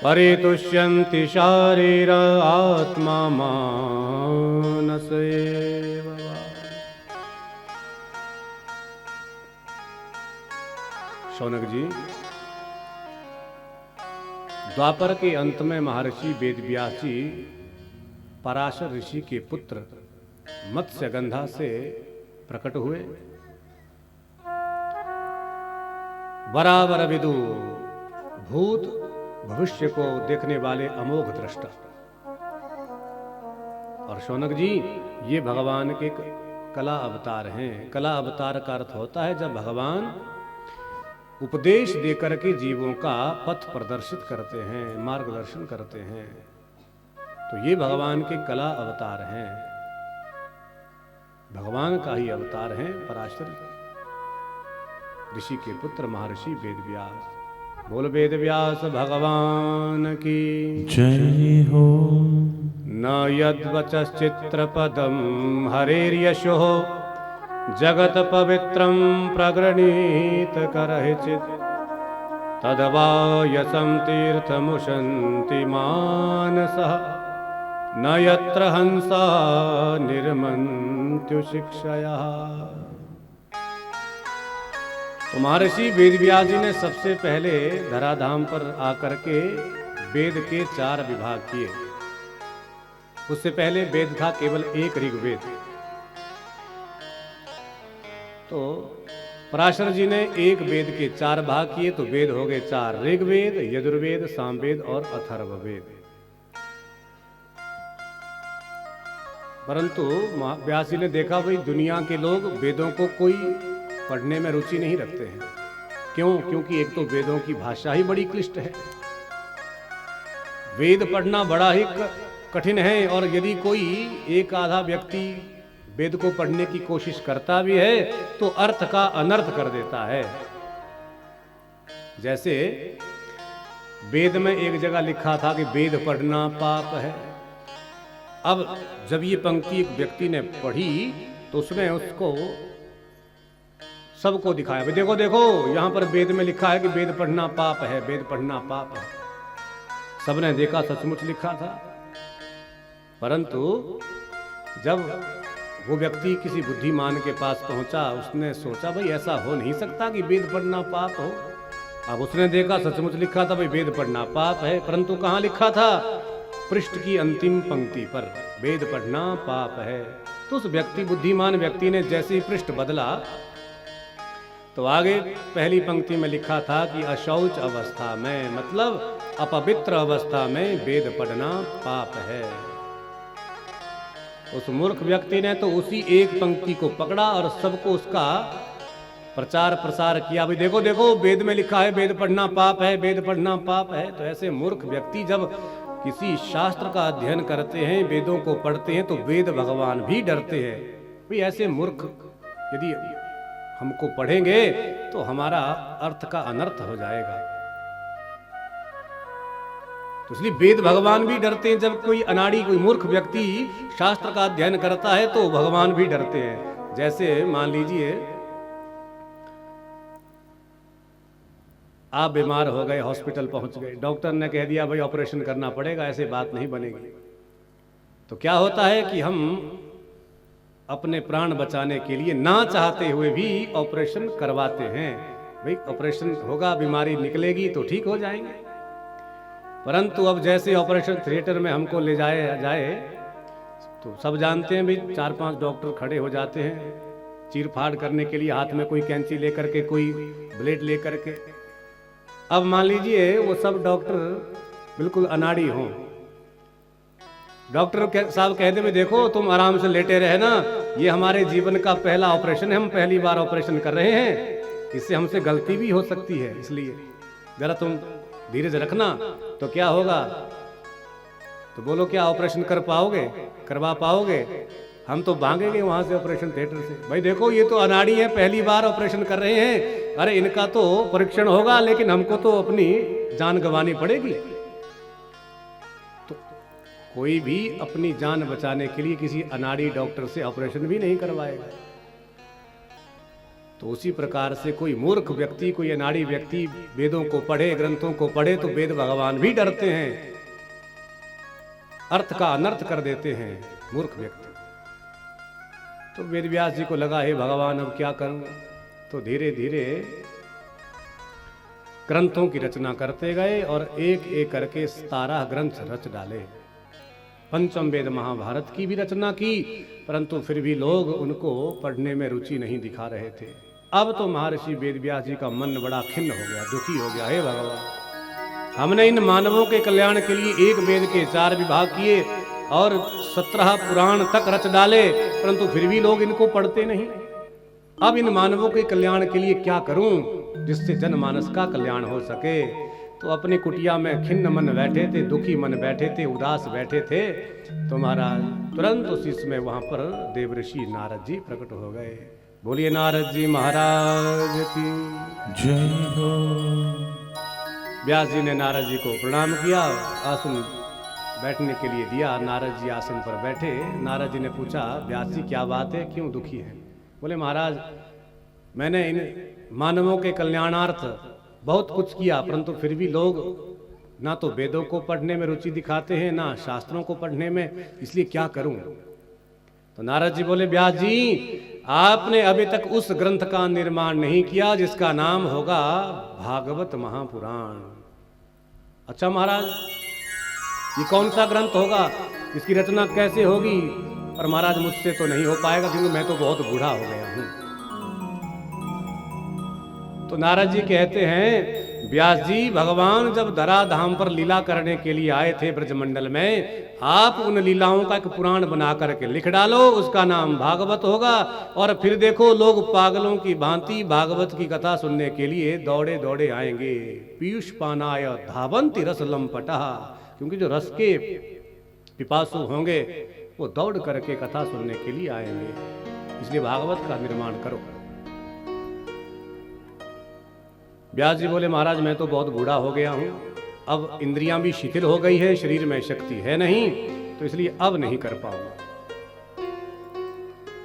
परितुष्यन्ति शारीर आत्मा मानस एव वा। शौनक जी, द्वापर के अंत में महर्षि वेदव्यास जी पराशर ऋषि के पुत्र मत्स्यगंधा से प्रकट हुए। बराबर विदु, भूत भविष्य को देखने वाले अमोघ दृष्टा। और शौनक जी, ये भगवान के कला अवतार हैं। कला अवतार का अर्थ होता है जब भगवान उपदेश देकर के जीवों का पथ प्रदर्शित करते हैं, मार्गदर्शन करते हैं। तो ये भगवान के कला अवतार हैं, भगवान का ही अवतार हैं पराशर ऋषि के पुत्र महर्षि वेदव्यास। बोल वेदव्यास भगवान की जय हो। न यद्वचश्चित्रपदं हरेर्यशो जगत पवित्रं प्रगृणीत करहिचित् तदवा यशं तीर्थमुशन्ति मानसः न यत्र हंसा निर्मन्त्यु शिक्षया। तो महर्षि वेदव्यास जी ने सबसे पहले धराधाम पर आकर के वेद के 4 विभाग किए। उससे पहले वेद था केवल एक ऋग्वेद। तो पराशर जी ने एक वेद के 4 भाग किए, तो वेद हो गए 4, ऋग्वेद, यजुर्वेद, सामवेद और अथर्ववेद। परंतु व्यास जी ने देखा भाई दुनिया के लोग वेदों को कोई पढ़ने में रुचि नहीं रखते हैं। क्यों? क्योंकि एक तो वेदों की भाषा ही बड़ी क्लिष्ट है, वेद पढ़ना बड़ा ही कठिन है। और यदि कोई एक आधा व्यक्ति वेद को पढ़ने की कोशिश करता भी है तो अर्थ का अनर्थ कर देता है। जैसे वेद में एक जगह लिखा था कि वेद पढ़ना पाप है। अब जब ये पंक्ति एक व्यक्ति ने पढ़ी तो उसने उसको सबको दिखाया, भाई देखो देखो यहां पर वेद में लिखा है कि वेद पढ़ना पाप है, वेद पढ़ना पाप है। सबने देखा सचमुच लिखा था। परंतु जब वो व्यक्ति किसी बुद्धिमान के पास पहुंचा, उसने सोचा भाई ऐसा हो नहीं सकता कि वेद पढ़ना पाप हो। अब उसने देखा सचमुच लिखा था भाई वेद पढ़ना पाप है, परंतु कहां लिखा था? पृष्ठ की अंतिम पंक्ति पर वेद पढ़ना पाप है। तो उस व्यक्ति, बुद्धिमान व्यक्ति ने जैसे ही पृष्ठ बदला तो आगे पहली पंक्ति में लिखा था कि अशौच अवस्था में, मतलब अपवित्र अवस्था में वेद पढ़ना पाप है। उस मूर्ख व्यक्ति ने तो उसी एक पंक्ति को पकड़ा और सबको उसका प्रचार प्रसार किया, भाई देखो देखो वेद में लिखा है वेद पढ़ना पाप है, वेद पढ़ना पाप है। तो ऐसे मूर्ख व्यक्ति जब किसी शास्त्र का अध्ययन करते हैं, वेदों को पढ़ते हैं, तो वेद भगवान भी डरते हैं। भाई ऐसे मूर्ख यदि हमको पढ़ेंगे तो हमारा अर्थ का अनर्थ हो जाएगा। तो इसलिए वेद भगवान भी डरते हैं। जब कोई अनाड़ी, कोई मूर्ख व्यक्ति शास्त्र का अध्ययन करता है तो भगवान भी डरते हैं। जैसे मान लीजिए आप बीमार हो गए, हॉस्पिटल पहुंच गए, डॉक्टर ने कह दिया भाई ऑपरेशन करना पड़ेगा, ऐसे बात नहीं बनेगी। तो क्या होता है कि हम अपने प्राण बचाने के लिए ना चाहते हुए भी ऑपरेशन करवाते हैं। भाई ऑपरेशन होगा, बीमारी निकलेगी तो ठीक हो जाएंगे। परंतु अब जैसे ऑपरेशन थिएटर में हमको ले जाए तो सब जानते हैं भाई 4-5 डॉक्टर खड़े हो जाते हैं चीर फाड़ करने के लिए, हाथ में कोई कैंची लेकर के, कोई ब्लेड लेकर के। अब मान लीजिए वो सब डॉक्टर बिल्कुल अनाड़ी हों, डॉक्टर साहब कह दे देखो तुम आराम से लेटे रहे ना, ये हमारे जीवन का पहला ऑपरेशन है, हम पहली बार ऑपरेशन कर रहे हैं, इससे हमसे गलती भी हो सकती है, इसलिए जरा तुम धीरज रखना। तो क्या होगा? तो बोलो क्या ऑपरेशन कर पाओगे, करवा पाओगे? हम तो भागेंगे वहां से ऑपरेशन थिएटर से। भाई देखो ये तो अनाड़ी है, पहली बार ऑपरेशन कर रहे हैं, अरे इनका तो परीक्षण होगा लेकिन हमको तो अपनी जान गंवानी पड़ेगी। तो कोई भी अपनी जान बचाने के लिए किसी अनाड़ी डॉक्टर से ऑपरेशन भी नहीं करवाएगा। तो उसी प्रकार से कोई मूर्ख व्यक्ति, कोई अनाड़ी व्यक्ति वेदों को पढ़े, ग्रंथों को पढ़े तो वेद भगवान भी डरते हैं, अर्थ का अनर्थ कर देते हैं मूर्ख व्यक्ति। तो वेद व्यास जी को लगा, हे भगवान अब क्या करूं। तो धीरे धीरे ग्रंथों की रचना करते गए और एक एक करके 17 ग्रंथ रच डाले। पंचम वेद महाभारत की भी रचना की, परंतु फिर भी लोग उनको पढ़ने में रुचि नहीं दिखा रहे थे। अब तो महर्षि वेदव्यास जी का मन बड़ा खिन्न हो गया, दुखी हो गया। हे भगवान, हमने इन मानवों के कल्याण के लिए एक वेद के 4 विभाग किए और 17 पुराण तक रच डाले, परंतु फिर भी लोग इनको पढ़ते नहीं। अब इन मानवों के कल्याण के लिए क्या करूं जिससे जनमानस का कल्याण हो सके। तो अपनी कुटिया में खिन्न मन बैठे थे, दुखी मन बैठे थे, उदास बैठे थे। तो महाराज तुरंत उसी समय वहां पर देवऋषि नारद जी प्रकट हो गए। बोलिए नारद जी महाराज की जय हो। व्यास जी ने नारद जी को प्रणाम किया, आसन बैठने के लिए दिया। नारद जी आसन पर बैठे। नारद जी ने पूछा, व्यास जी क्या बात है, क्यों दुखी हैं? बोले महाराज, मैंने इन मानवों के कल्याणार्थ बहुत कुछ किया, परंतु फिर भी लोग ना तो वेदों को पढ़ने में रुचि दिखाते हैं, ना शास्त्रों को पढ़ने में, इसलिए क्या करूं? तो नारद जी बोले, व्यास जी आपने अभी तक उस ग्रंथ का निर्माण नहीं किया जिसका नाम होगा भागवत महापुराण। अच्छा महाराज, ये कौन सा ग्रंथ होगा, इसकी रचना कैसे होगी? और महाराज मुझसे तो नहीं हो पाएगा क्योंकि मैं तो बहुत बूढ़ा हो गया हूं। तो नारद जी कहते हैं, व्यास जी भगवान जब धराधाम पर लीला करने के लिए आए थे ब्रजमंडल में, आप उन लीलाओं का एक पुराण बना करके लिख डालो, उसका नाम भागवत होगा। और फिर देखो लोग पागलों की भांति भागवत की कथा सुनने के लिए दौड़े दौड़े आएंगे। पीयूष पानाय धावंती रस लंपटा, क्योंकि जो रस के पिपासु होंगे वो दौड़ करके कथा सुनने के लिए आएंगे, इसलिए भागवत का निर्माण करो। व्यास जी बोले, महाराज मैं तो बहुत बूढ़ा हो गया हूं, अब इंद्रियां भी शिथिल हो गई है, शरीर में शक्ति है नहीं, तो इसलिए अब नहीं कर पाऊंगा।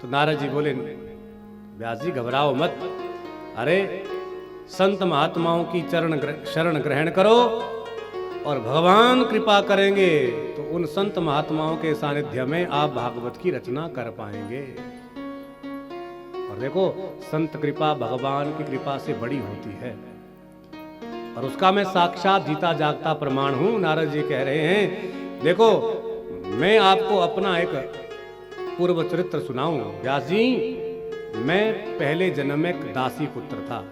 तो नारद जी बोले, व्यास जी घबराओ मत, अरे संत महात्माओं की शरण ग्रहण करो और भगवान कृपा करेंगे तो उन संत महात्माओं के सानिध्य में आप भागवत की रचना कर पाएंगे। और देखो, संत कृपा भगवान की कृपा से बड़ी होती है और उसका मैं साक्षात जीता जागता प्रमाण हूं। नारद जी कह रहे हैं, देखो मैं आपको अपना एक पूर्व चरित्र सुनाऊं। व्यास जी, मैं पहले जन्म में एक दासी पुत्र था,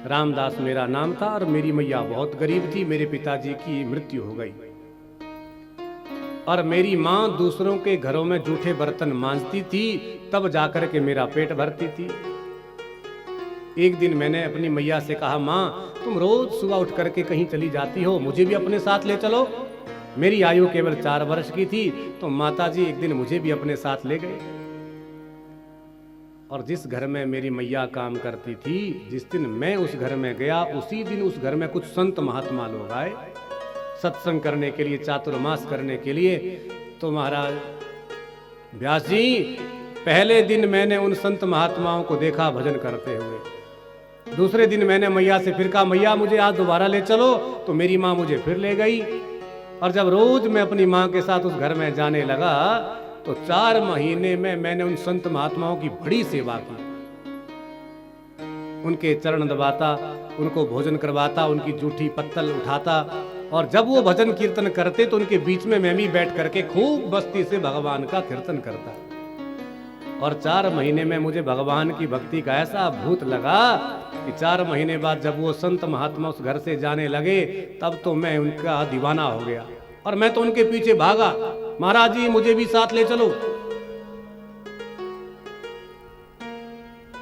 रामदास मेरा नाम था और मेरी मैया बहुत गरीब थी। मेरे पिताजी की मृत्यु हो गई और मेरी माँ दूसरों के घरों में जूठे बर्तन मांजती थी, तब जाकर के मेरा पेट भरती थी। एक दिन मैंने अपनी मैया से कहा, माँ तुम रोज सुबह उठ करके कहीं चली जाती हो, मुझे भी अपने साथ ले चलो। मेरी आयु केवल 4 वर्ष की थी, तो माताजी एक दिन मुझे भी अपने साथ ले गए। और जिस घर में मेरी मैया काम करती थी, जिस दिन मैं उस घर में गया, उसी दिन उस घर में कुछ संत महात्मा लोग आए सत्संग करने के लिए, चातुर्मास करने के लिए। तो महाराज व्यास जी, पहले दिन मैंने उन संत महात्माओं को देखा भजन करते हुए। दूसरे दिन मैंने मैया से फिर कहा, मैया मुझे आज दोबारा ले चलो, तो मेरी माँ मुझे फिर ले गई। और जब रोज मैं अपनी माँ के साथ उस घर में जाने लगा, तो 4 महीने में मैंने उन संत महात्माओं की बड़ी सेवा की। उनके चरण दबाता, उनको भोजन करवाता, उनकी जूठी पत्तल उठाता, और जब वो भजन कीर्तन करते तो उनके बीच में मैं भी बैठ करके खूब मस्ती से भगवान का कीर्तन करता। और 4 महीने में मुझे भगवान की भक्ति का ऐसा भूत लगा कि 4 महीने बाद जब वो संत महात्मा उस घर से जाने लगे, तब तो मैं उनका दीवाना हो गया और मैं तो उनके पीछे भागा, महाराज जी मुझे भी साथ ले चलो।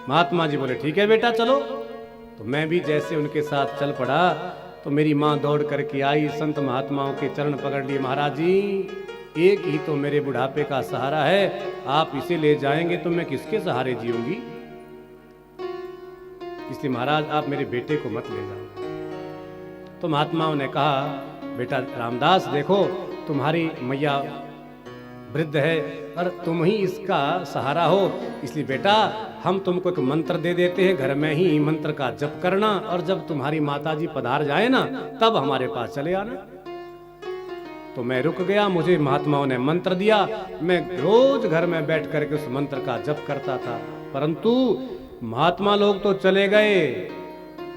महात्मा जी बोले, ठीक है बेटा चलो। तो मैं भी जैसे उनके साथ चल पड़ा, तो मेरी माँ दौड़ करके आई, संत महात्माओं के चरण पकड़ लिए। महाराज जी, एक ही तो मेरे बुढ़ापे का सहारा है, आप इसे ले जाएंगे तो मैं किसके सहारे जीऊंगी, इसलिए महाराज आप मेरे बेटे को मत ले जाओ। तो महात्माओं ने कहा, बेटा रामदास देखो, तुम्हारी मैया वृद्ध है और तुम ही इसका सहारा हो, इसलिए बेटा हम तुमको एक मंत्र दे देते हैं, घर में ही मंत्र का जप करना और जब तुम्हारी माताजी पधार जाए ना तब हमारे पास चले आना। तो मैं रुक गया, मुझे महात्माओं ने मंत्र दिया, मैं रोज घर में बैठ करके उस मंत्र का जप करता था। परंतु महात्मा लोग तो चले गए,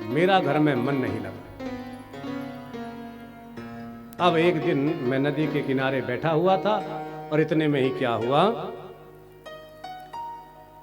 मेरा घर में मन नहीं लगा। अब एक दिन मैं नदी के किनारे बैठा हुआ था और इतने में ही क्या हुआ,